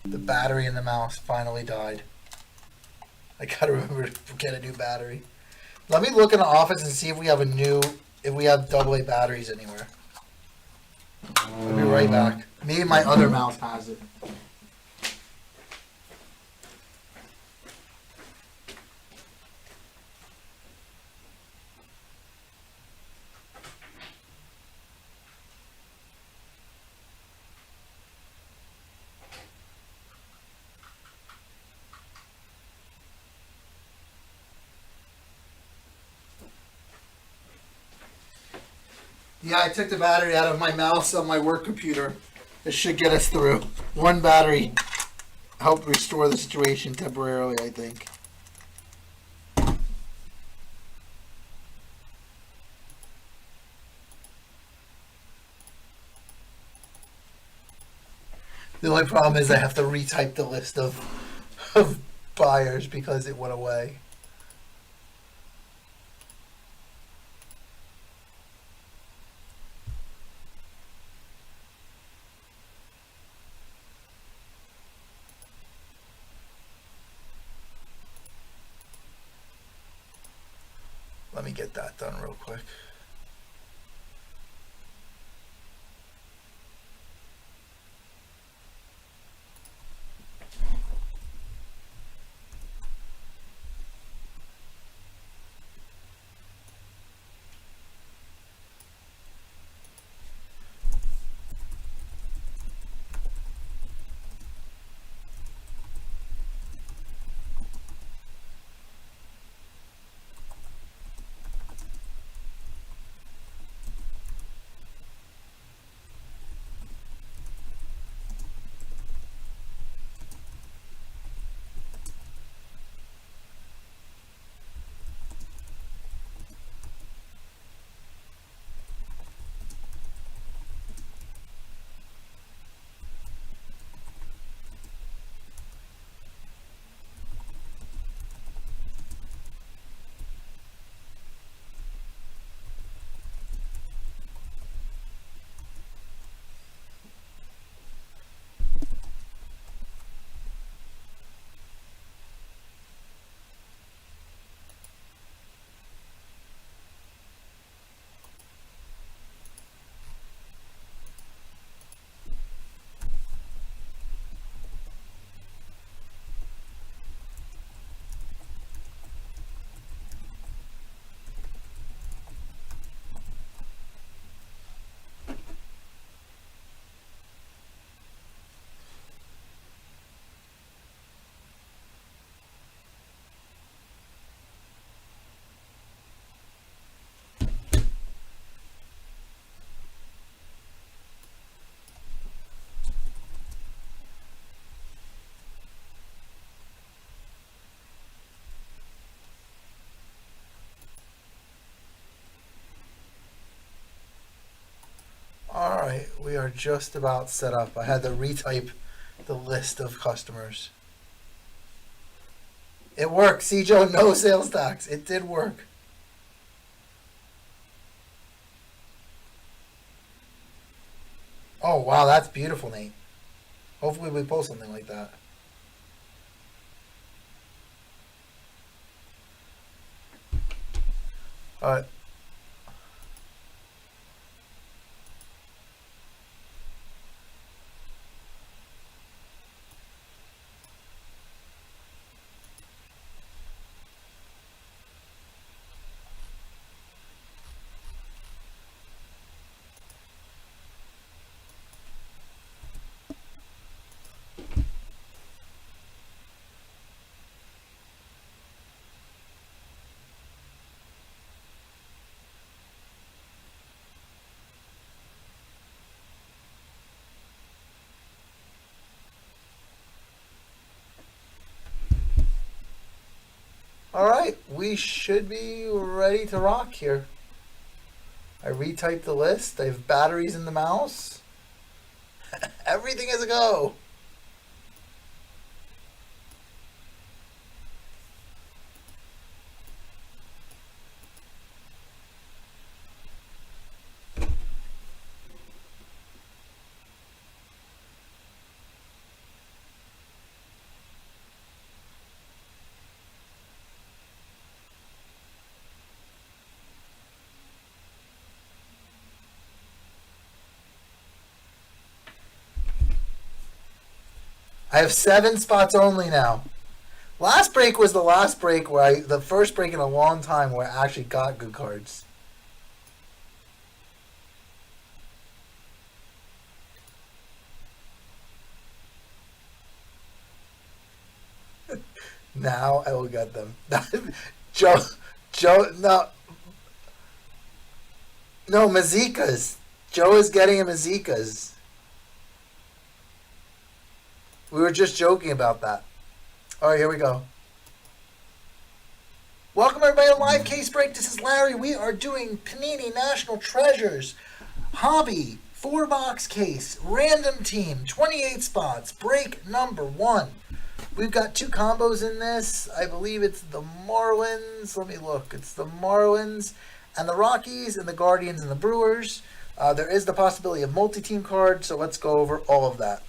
The battery in the mouse finally died. I gotta remember to get a new battery. Let me look in the office and see if we have AA batteries anywhere. I'll be right back. Maybe my other mouse has it. Yeah, I took the battery out of my mouse on my work computer. This should get us through. One battery helped restore the situation temporarily, I think. The only problem is I have to retype the list of buyers because it went away. Let me get that done real quick. we are just about set up. I had to retype the list of customers. It worked. See, Joe, no sales tax. It did work. Oh, wow, that's beautiful, Nate. Hopefully we post something like that. All right. All right, we should be ready to rock here. I retyped the list. I have batteries in the mouse. Everything is a go. I have 7 spots only now. Last break was the last break the first break in a long time where I actually got good cards. Now I will get them. Joe, no, Mazikas. Joe is getting a Mazikas. We were just joking about that. All right, here we go. Welcome everybody to Live Case Break. This is Larry. We are doing Panini National Treasures Hobby 4-box case, random team, 28 spots, break number 1. We've got 2 combos in this. I believe it's the Marlins. Let me look. It's the Marlins and the Rockies and the Guardians and the Brewers. There is the possibility of multi-team cards, so let's go over all of that.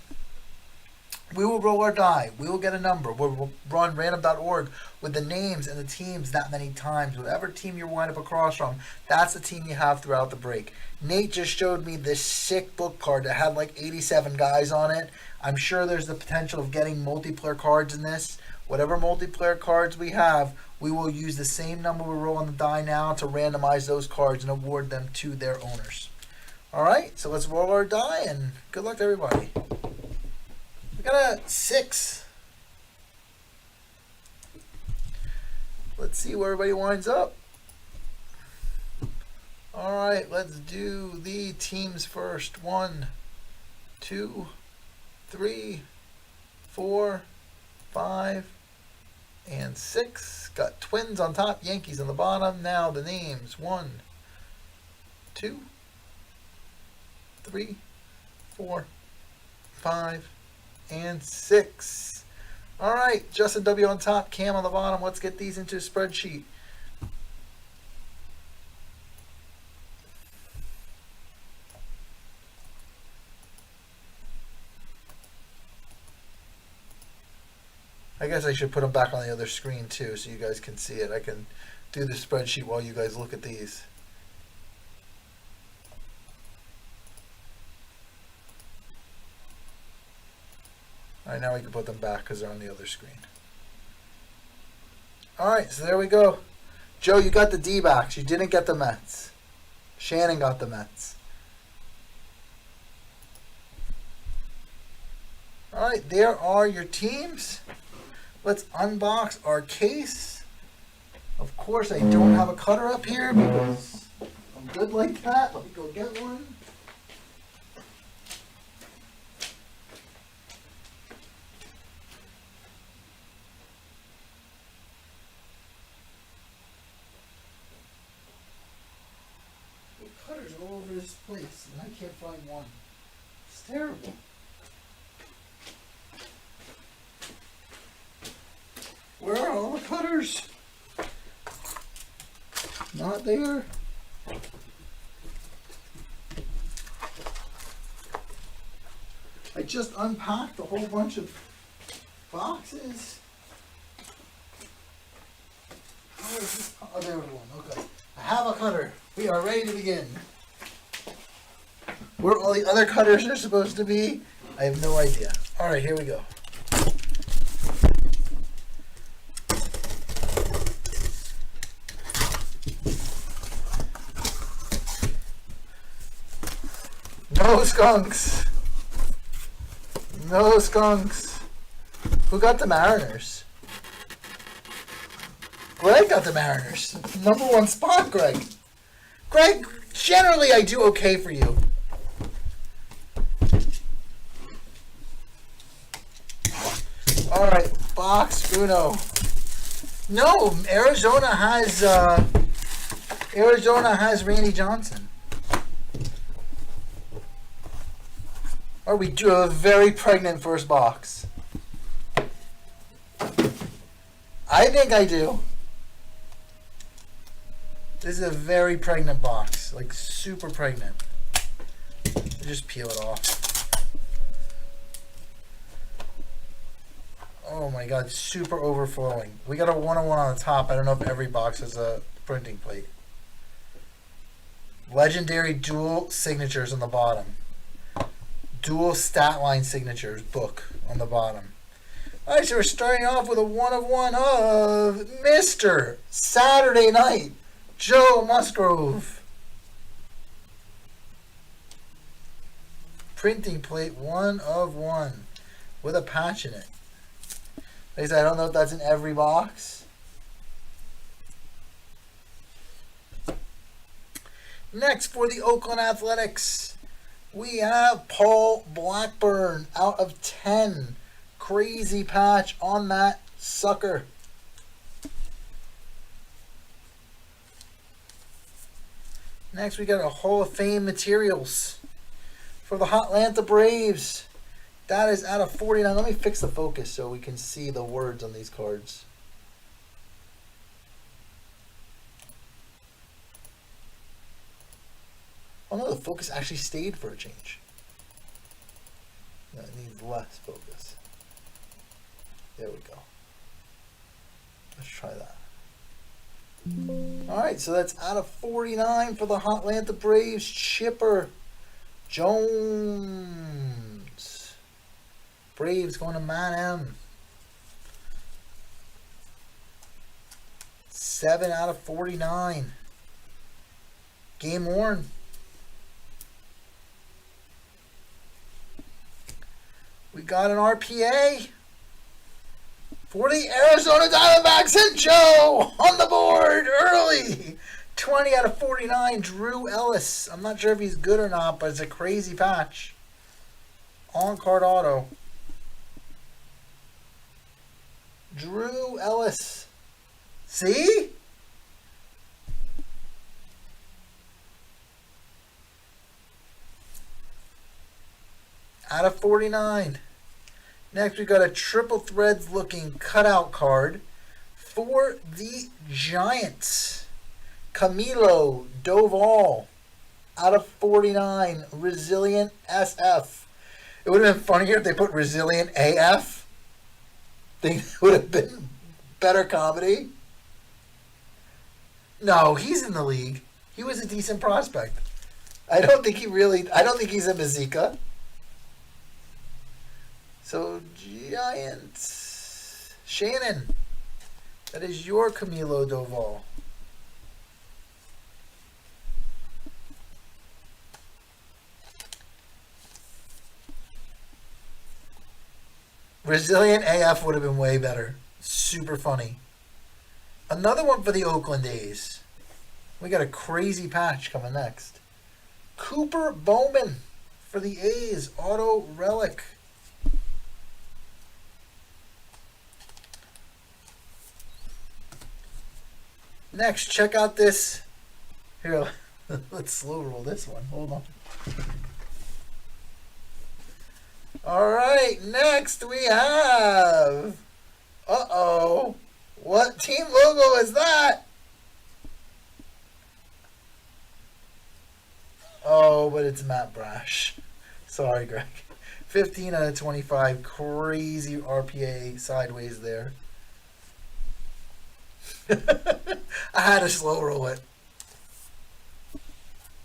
We will roll our die. We will get a number. We'll run random.org with the names and the teams that many times. Whatever team you wind up across from, that's the team you have throughout the break. Nate just showed me this sick book card that had like 87 guys on it. I'm sure there's the potential of getting multiplayer cards in this. Whatever multiplayer cards we have, we will use the same number we roll on the die now to randomize those cards and award them to their owners. All right, so let's roll our die and good luck to everybody. Got a 6. Let's see where everybody winds up. All right, let's do the teams first. 1, 2, 3, 4, 5, and 6. Got Twins on top, Yankees on the bottom. Now the names. 1, 2, 3, 4, 5, and 6. All right, Justin W on top, Cam on the bottom. Let's get these into a spreadsheet. I guess I should put them back on the other screen too so you guys can see it. I can do the spreadsheet while you guys look at these. All right, now we can put them back because they're on the other screen. All right, so there we go. Joe, you got the D-backs. You didn't get the Mets. Shannon got the Mets. All right, there are your teams. Let's unbox our case. Of course, I don't have a cutter up here because I'm good like that. Let me go get one. Cutters all over this place, and I can't find one. It's terrible. Where are all the cutters? Not there. I just unpacked a whole bunch of boxes. How is this? Oh, there was one. Okay. I have a cutter. We are ready to begin. Where all the other cutters are supposed to be, I have no idea. All right, here we go. No skunks. No skunks. Who got the Mariners? Greg got the Mariners. Number one spot, Greg. Greg, generally I do okay for you. All right, box uno. No, Arizona has Randy Johnson. Or we do a very pregnant first box. I think I do. This is a very pregnant box, like super pregnant. Just peel it off. Oh my god, super overflowing. We got a 101 on the top. I don't know if every box has a printing plate. Legendary dual signatures on the bottom. Dual stat line signatures book on the bottom. All right, so we're starting off with a 1 of Mr. Saturday Night, Joe Musgrove. Printing plate 1 of 1 with a patch in it. Like I said, I don't know if that's in every box. Next, for the Oakland Athletics, we have Paul Blackburn out of 10. Crazy patch on that sucker. Next, we got a Hall of Fame materials for the Atlanta Braves. That is out of 49. Let me fix the focus so we can see the words on these cards. Oh no, the focus actually stayed for a change. No, it needs less focus. There we go. Let's try that. Alright, so that's out of 49 for the Atlanta Braves. Chipper Jones. Braves going to Man M. 7 out of 49. Game worn. We got an RPA for the Arizona Diamondbacks, and Joe on the board early. 20 out of 49, Drew Ellis. I'm not sure if he's good or not, but it's a crazy patch. On-card auto. Drew Ellis. See? Out of 49. Next, we got a triple threads looking cutout card for the Giants. Camilo Doval. Out of 49. Resilient SF. It would have been funnier if they put Resilient AF. Think it would have been better comedy. No, he's in the league. He was a decent prospect. I don't think he's a Mazika. So, Giants. Shannon. That is your Camilo Doval. Resilient AF would have been way better. Super funny. Another one for the Oakland A's. We got a crazy patch coming next. Cooper Bowman for the A's. Auto relic. Next, check out this. Here, let's slow roll this one. Hold on. All right, next we have. Uh-oh. What team logo is that? Oh, but it's Matt Brash. Sorry, Greg. 15 out of 25. Crazy RPA sideways there. I had to slow roll it.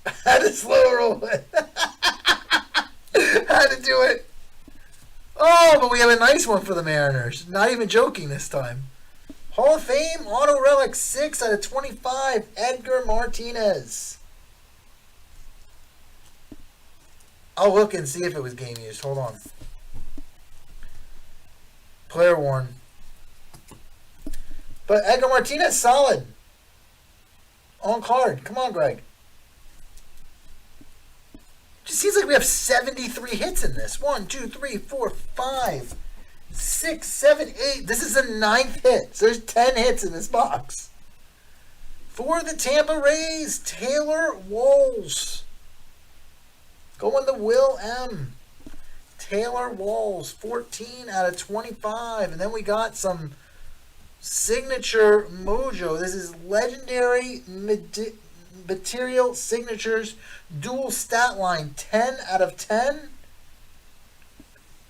I had to slow roll it. Had to do it. Oh, but we have a nice one for the Mariners. Not even joking this time. Hall of Fame Auto Relic 6 out of 25. Edgar Martinez. I'll look and see if it was game used. Hold on. Player worn. But Edgar Martinez, solid. On card. Come on, Greg. Just seems like we have 73 hits in this. 1, 2, 3, 4, 5, 6, 7, 8. This is the 9th hit. So there's 10 hits in this box. For the Tampa Rays, Taylor Walls. Going to Will M. Taylor Walls, 14 out of 25. And then we got some signature mojo. This is legendary material signatures. Dual stat line, 10 out of 10.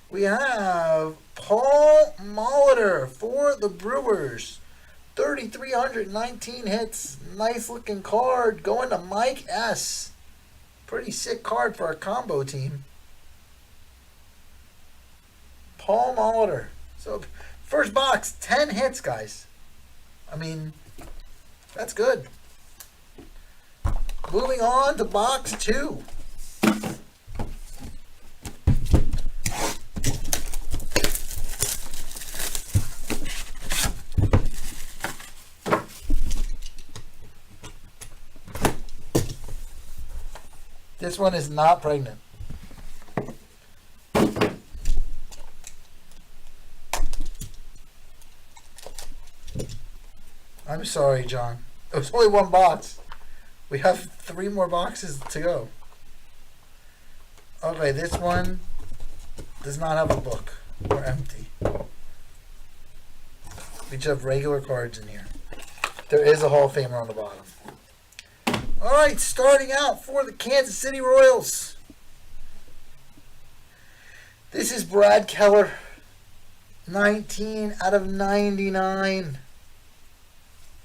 We have Paul Molitor for the Brewers. 3,319 hits. Nice looking card. Going to Mike S. Pretty sick card for our combo team. Paul Molitor. So, first box, 10 hits, guys. I mean, that's good. Moving on to box 2. This one is not pregnant. I'm sorry, John. It was only one box. We have 3 more boxes to go. Okay, this one does not have a book. We're empty. We just have regular cards in here. There is a Hall of Famer on the bottom. All right, starting out for the Kansas City Royals. This is Brad Keller. 19 out of 99.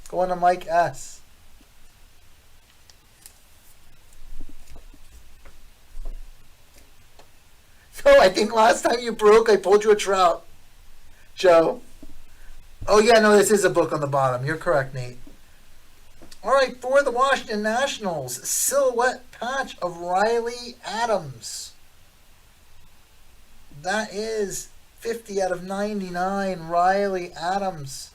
Going to Mike S. Oh, I think last time you broke, I pulled you a trout, Joe. Oh, yeah, no, this is a book on the bottom. You're correct, Nate. All right, for the Washington Nationals, silhouette patch of Riley Adams. That is 50 out of 99, Riley Adams.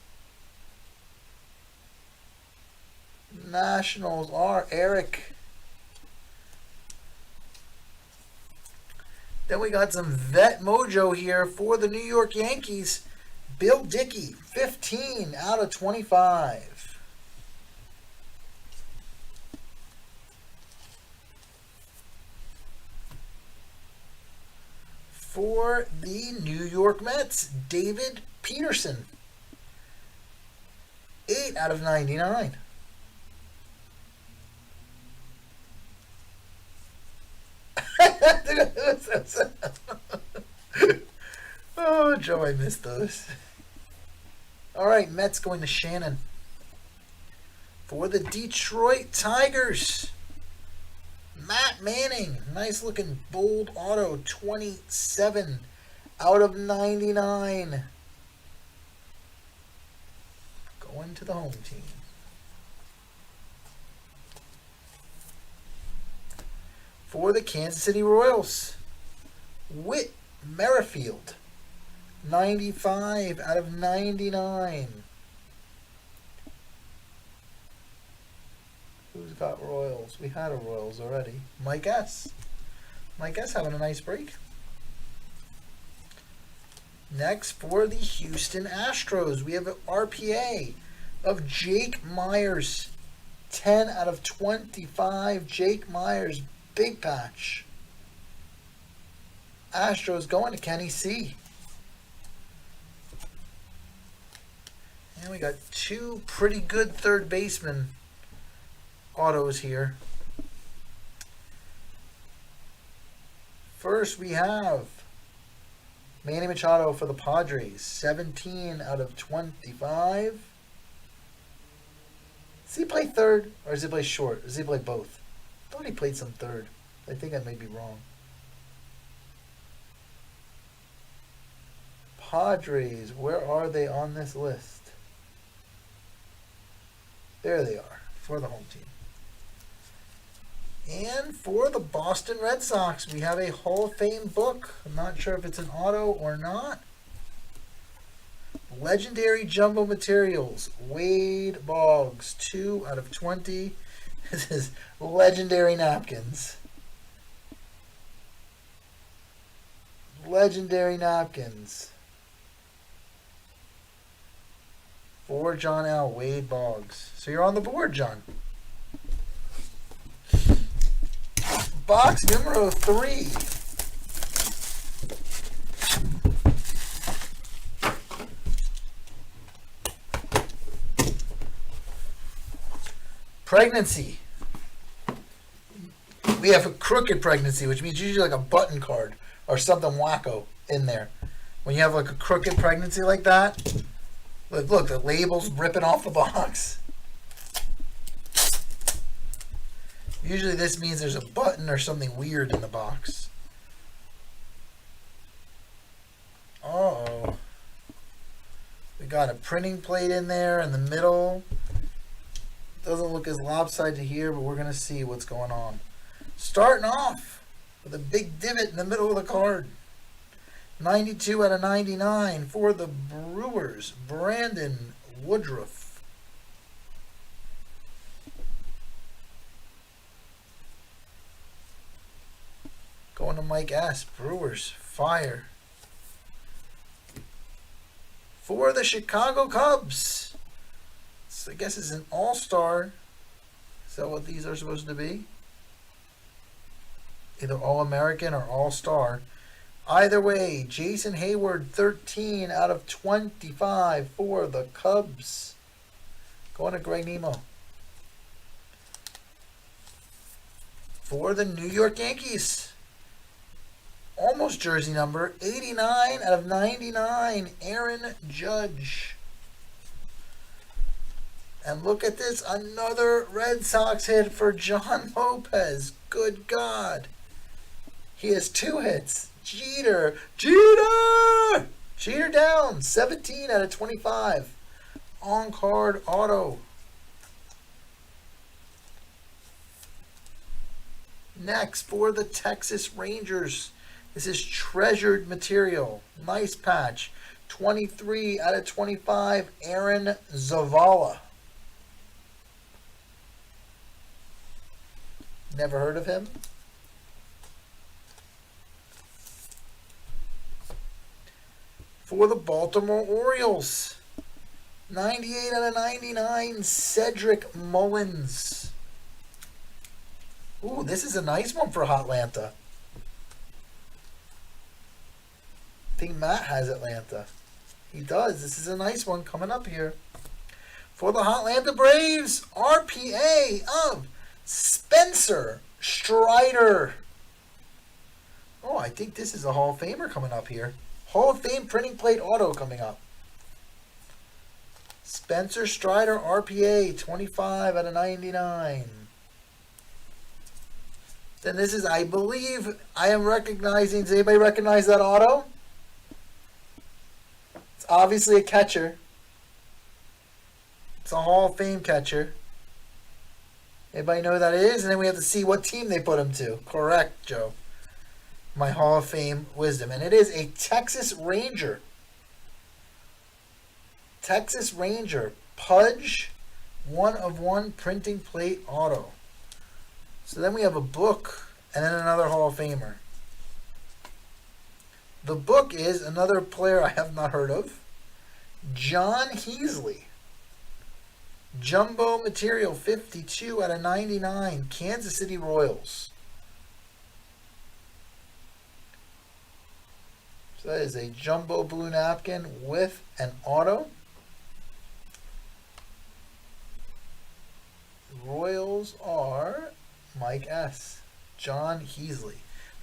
Nationals are Eric. Then we got some vet mojo here for the New York Yankees. Bill Dickey, 15 out of 25. For the New York Mets, David Peterson, 8 out of 99. Oh, Joe, I missed those. All right, Mets going to Shannon. For the Detroit Tigers, Matt Manning. Nice looking bold auto, 27 out of 99. Going to the home team. For the Kansas City Royals, Whit Merrifield, 95 out of 99. Who's got Royals? We had a Royals already. Mike S. Mike S having a nice break. Next, for the Houston Astros, we have an RPA of Jake Myers, 10 out of 25. Jake Myers, big patch. Astros going to Kenny C. And we got two pretty good third baseman autos here. First, we have Manny Machado for the Padres, 17 out of 25. Does he play third or does he play short? Does he play both? I thought he played some third. I think I may be wrong. Padres, where are they on this list? There they are for the home team. And for the Boston Red Sox, we have a Hall of Fame book. I'm not sure if it's an auto or not. Legendary Jumbo Materials, Wade Boggs, 2 out of 20. This is legendary napkins. Legendary napkins. For John L. Wade Boggs. So you're on the board, John. Box numero 3. Pregnancy. We have a crooked pregnancy, which means usually like a button card or something wacko in there. When you have like a crooked pregnancy like that, look, the label's ripping off the box. Usually this means there's a button or something weird in the box. Uh-oh. We got a printing plate in there in the middle. Doesn't look as lopsided here, but we're going to see what's going on. Starting off with a big divot in the middle of the card. 92 out of 99 for the Brewers, Brandon Woodruff. Going to Mike S. Brewers, fire. For the Chicago Cubs. So I guess it's an all-star. Is that what these are supposed to be? Either All-American or All-Star. Either way, Jason Hayward, 13 out of 25 for the Cubs. Going to Greg Nemo. For the New York Yankees. Almost jersey number, 89 out of 99, Aaron Judge. And look at this, another Red Sox hit for John Lopez. Good God. He has 2 hits. Jeter down, 17 out of 25. On-card auto. Next, for the Texas Rangers. This is treasured material. Nice patch. 23 out of 25, Aaron Zavala. Never heard of him. For the Baltimore Orioles, 98 out of 99, Cedric Mullins. Ooh, this is a nice one for Hotlanta. I think Matt has Atlanta. He does. This is a nice one coming up here. For the Hotlanta Braves, RPA of Spencer Strider. Oh, I think this is a Hall of Famer coming up here. Hall of Fame printing plate auto coming up. Spencer Strider, RPA, 25 out of 99. Then this is, I believe, I am recognizing, does anybody recognize that auto? It's obviously a catcher. It's a Hall of Fame catcher. Anybody know who that is? And then we have to see what team they put him to. Correct, Joe. My Hall of Fame wisdom. And it is a Texas Ranger. Texas Ranger. Pudge. 1/1 printing plate auto. So then we have a book and then another Hall of Famer. The book is another player I have not heard of. John Heasley. Jumbo material, 52 out of 99, Kansas City Royals. So that is a jumbo blue napkin with an auto. Royals are Mike S. John Heasley.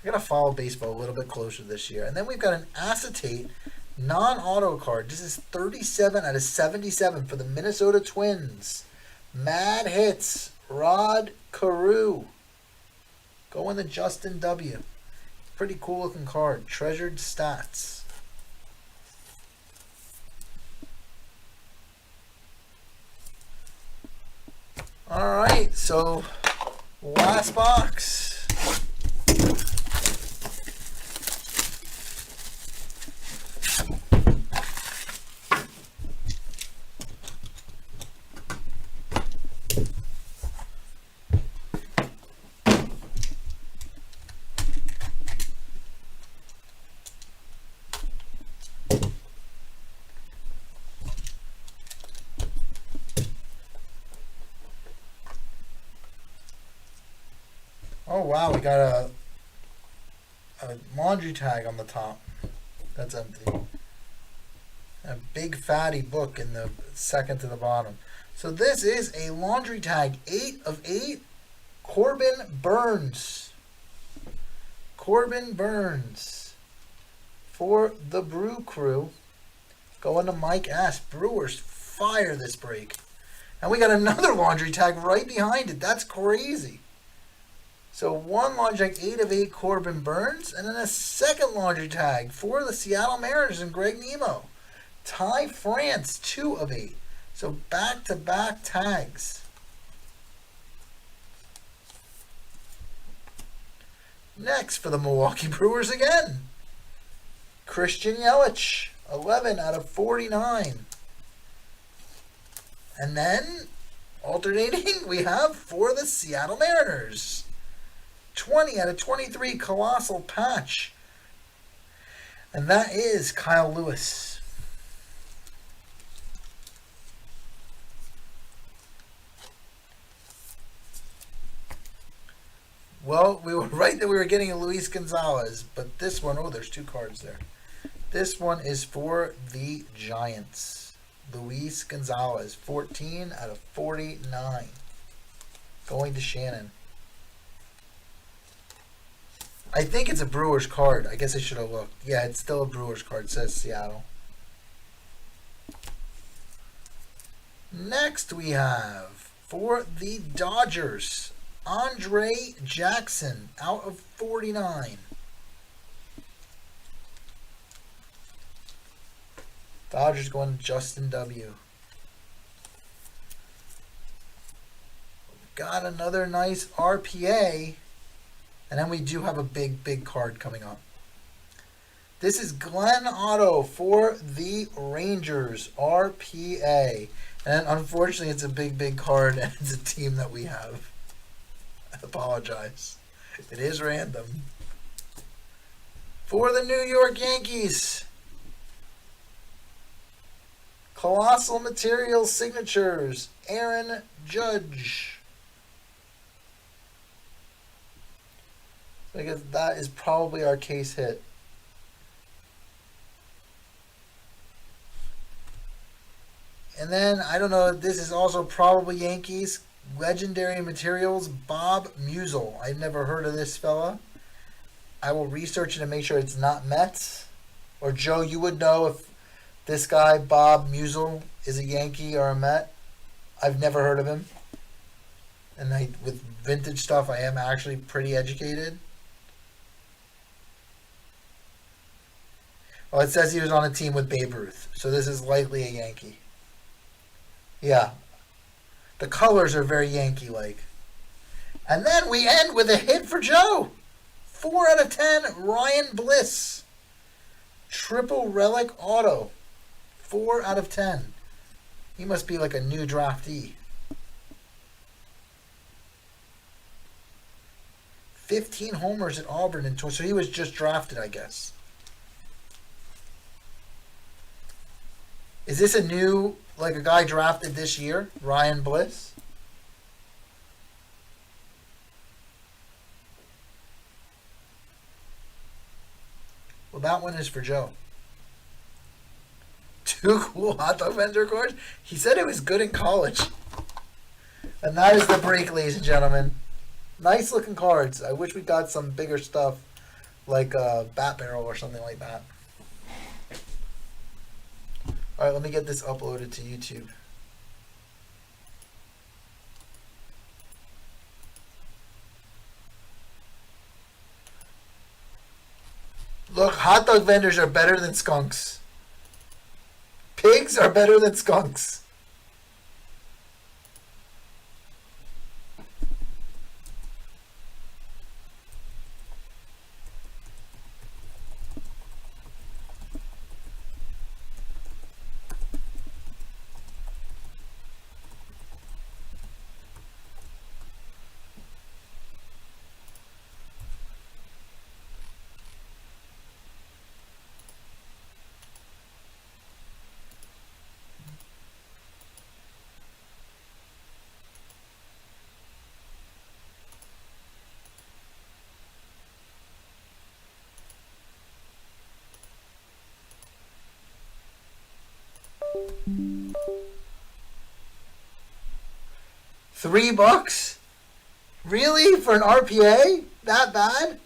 We're going to follow baseball a little bit closer this year. And then we've got an acetate non-auto card. This is 37 out of 77 for the Minnesota Twins. Mad hits. Rod Carew. Going to Justin W. Pretty cool looking card. Treasured stats. Alright, so last box. Oh wow, we got a laundry tag on the top. That's empty. A big fatty book in the second to the bottom. So this is a laundry tag, 8 of 8. Corbin Burnes. Corbin Burnes for the Brew Crew. Going to Mike S. Brewers fire this break. And we got another laundry tag right behind it. That's crazy. So one laundry tag, 8 of 8, Corbin Burnes, and then a second laundry tag for the Seattle Mariners and Greg Nemo. Ty France, 2 of 8. So back-to-back tags. Next for the Milwaukee Brewers again. Christian Yelich, 11 out of 49. And then, alternating, we have for the Seattle Mariners. 20 out of 23, Colossal Patch. And that is Kyle Lewis. Well, we were right that we were getting a Luis Gonzalez, but this one, oh, there's 2 cards there. This one is for the Giants. Luis Gonzalez, 14 out of 49. Going to Shannon. I think it's a Brewers card. I guess I should have looked. Yeah, it's still a Brewers card. It says Seattle. Next we have, for the Dodgers, Andre Jackson, out of 49. Dodgers going to Justin W. Got another nice RPA. And then we do have a big card coming up. This is Glenn Otto for the Rangers, RPA. And unfortunately, it's a big card, and it's a team that we have. I apologize. It is random. For the New York Yankees, Colossal Materials Signatures, Aaron Judge. Because that is probably our case hit. And then, I don't know, this is also probably Yankees. Legendary Materials, Bob Musial. I've never heard of this fella. I will research it and make sure it's not Mets. Or Joe, you would know if this guy, Bob Musial, is a Yankee or a Met. I've never heard of him. And with vintage stuff, I am actually pretty educated. Well, it says he was on a team with Babe Ruth, so this is likely a Yankee. Yeah. The colors are very Yankee-like. And then we end with a hit for Joe. 4 out of 10, Ryan Bliss. Triple Relic Auto. 4 out of 10. He must be like a new draftee. 15 homers at Auburn, so he was just drafted, I guess. Is this a new, like a guy drafted this year? Ryan Bliss? Well, that one is for Joe. 2 cool hot dog vendor cards. He said it was good in college. And that is the break, ladies and gentlemen. Nice looking cards. I wish we got some bigger stuff like a Bat Barrel or something like that. Alright, let me get this uploaded to YouTube. Look, hot dog vendors are better than skunks. Pigs are better than skunks. $3? Really? For an RPA? That bad?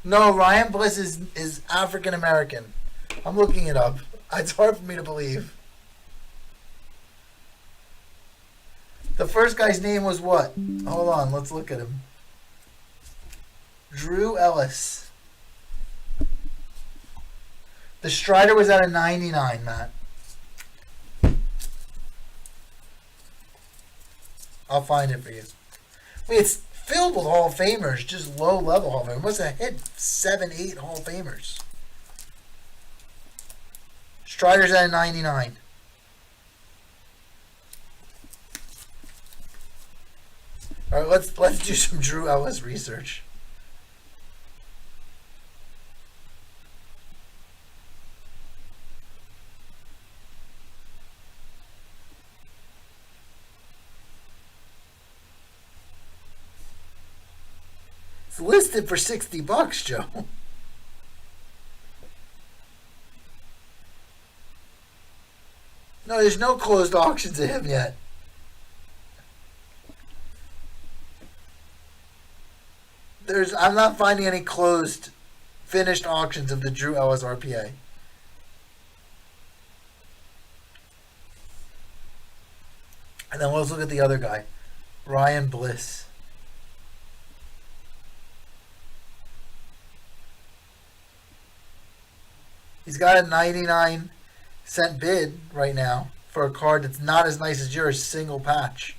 No, Ryan Bliss is African American. I'm looking it up. It's hard for me to believe. The first guy's name was what? Hold on, let's look at him. Drew Ellis. The Strider was at a 99, Matt. I'll find it for you. Wait, it's filled with Hall of Famers, just low-level Hall of Famers. It must have hit 7, 8 Hall of Famers. Strider's at a 99. All right, let's do some Drew Ellis research. It's listed for $60, Joe. No, there's no closed auctions of him yet. I'm not finding any closed, finished auctions of the Drew Ellis RPA. And then let's look at the other guy, Ryan Bliss. He's got a 99-cent bid right now for a card that's not as nice as yours, single patch.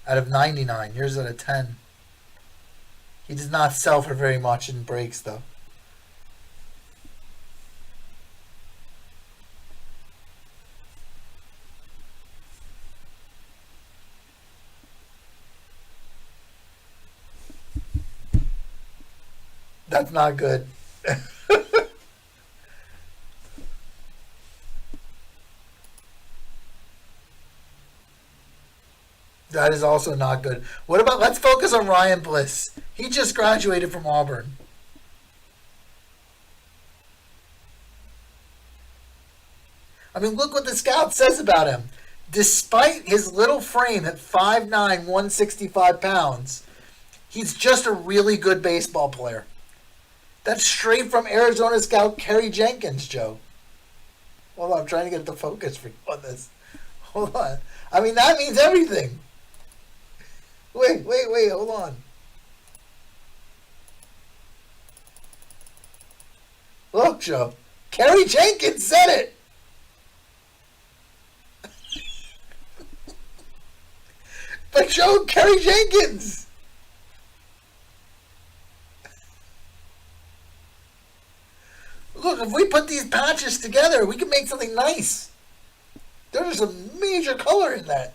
Out of 99, yours at a 10. He does not sell for very much in breaks, though. That's not good. That is also not good. What about, let's focus on Ryan Bliss. He just graduated from Auburn. I mean, look what the scout says about him. Despite his little frame at 5'9", 165 pounds, he's just a really good baseball player. That's straight from Arizona scout Kerry Jenkins, Joe. Hold on, I'm trying to get the focus for you on this. Hold on. I mean, that means everything. Wait, hold on. Look, Joe. Kerry Jenkins said it. But Joe, Kerry Jenkins. Look, if we put these patches together, we can make something nice. There's a major color in that.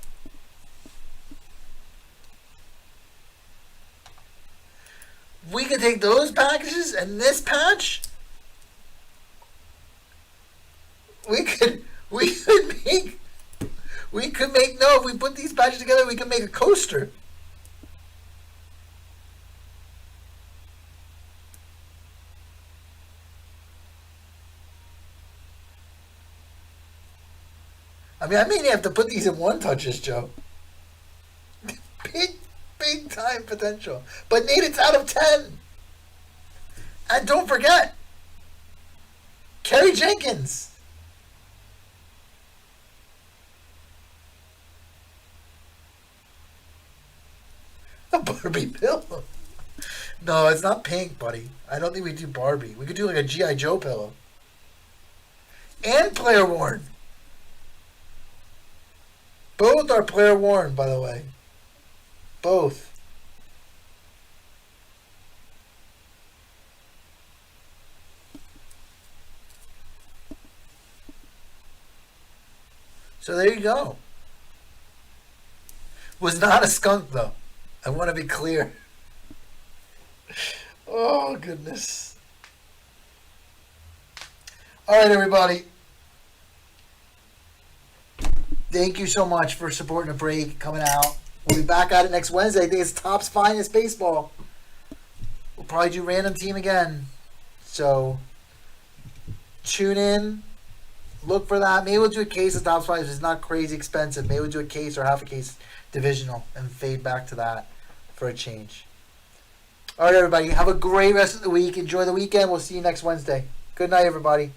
We could take those packages and this patch. We could make, no, if we put these patches together, we could make a coaster. I mean, I may have to put these in one touches, Joe. Big time potential. But Nate, it's out of 10. And don't forget, Kerry Jenkins. A Barbie pillow. No, it's not pink, buddy. I don't think we do Barbie. We could do like a G.I. Joe pillow. And player worn. Both are player worn, by the way. Both. So there you go. Was not a skunk, though. I want to be clear. Oh, goodness. All right, everybody. Thank you so much for supporting the break coming out. We'll be back at it next Wednesday. I think it's Topps Finest Baseball. We'll probably do random team again. So tune in. Look for that. Maybe we'll do a case of Topps Finest. It's not crazy expensive. Maybe we'll do a case or half a case divisional and fade back to that for a change. All right, everybody. Have a great rest of the week. Enjoy the weekend. We'll see you next Wednesday. Good night, everybody.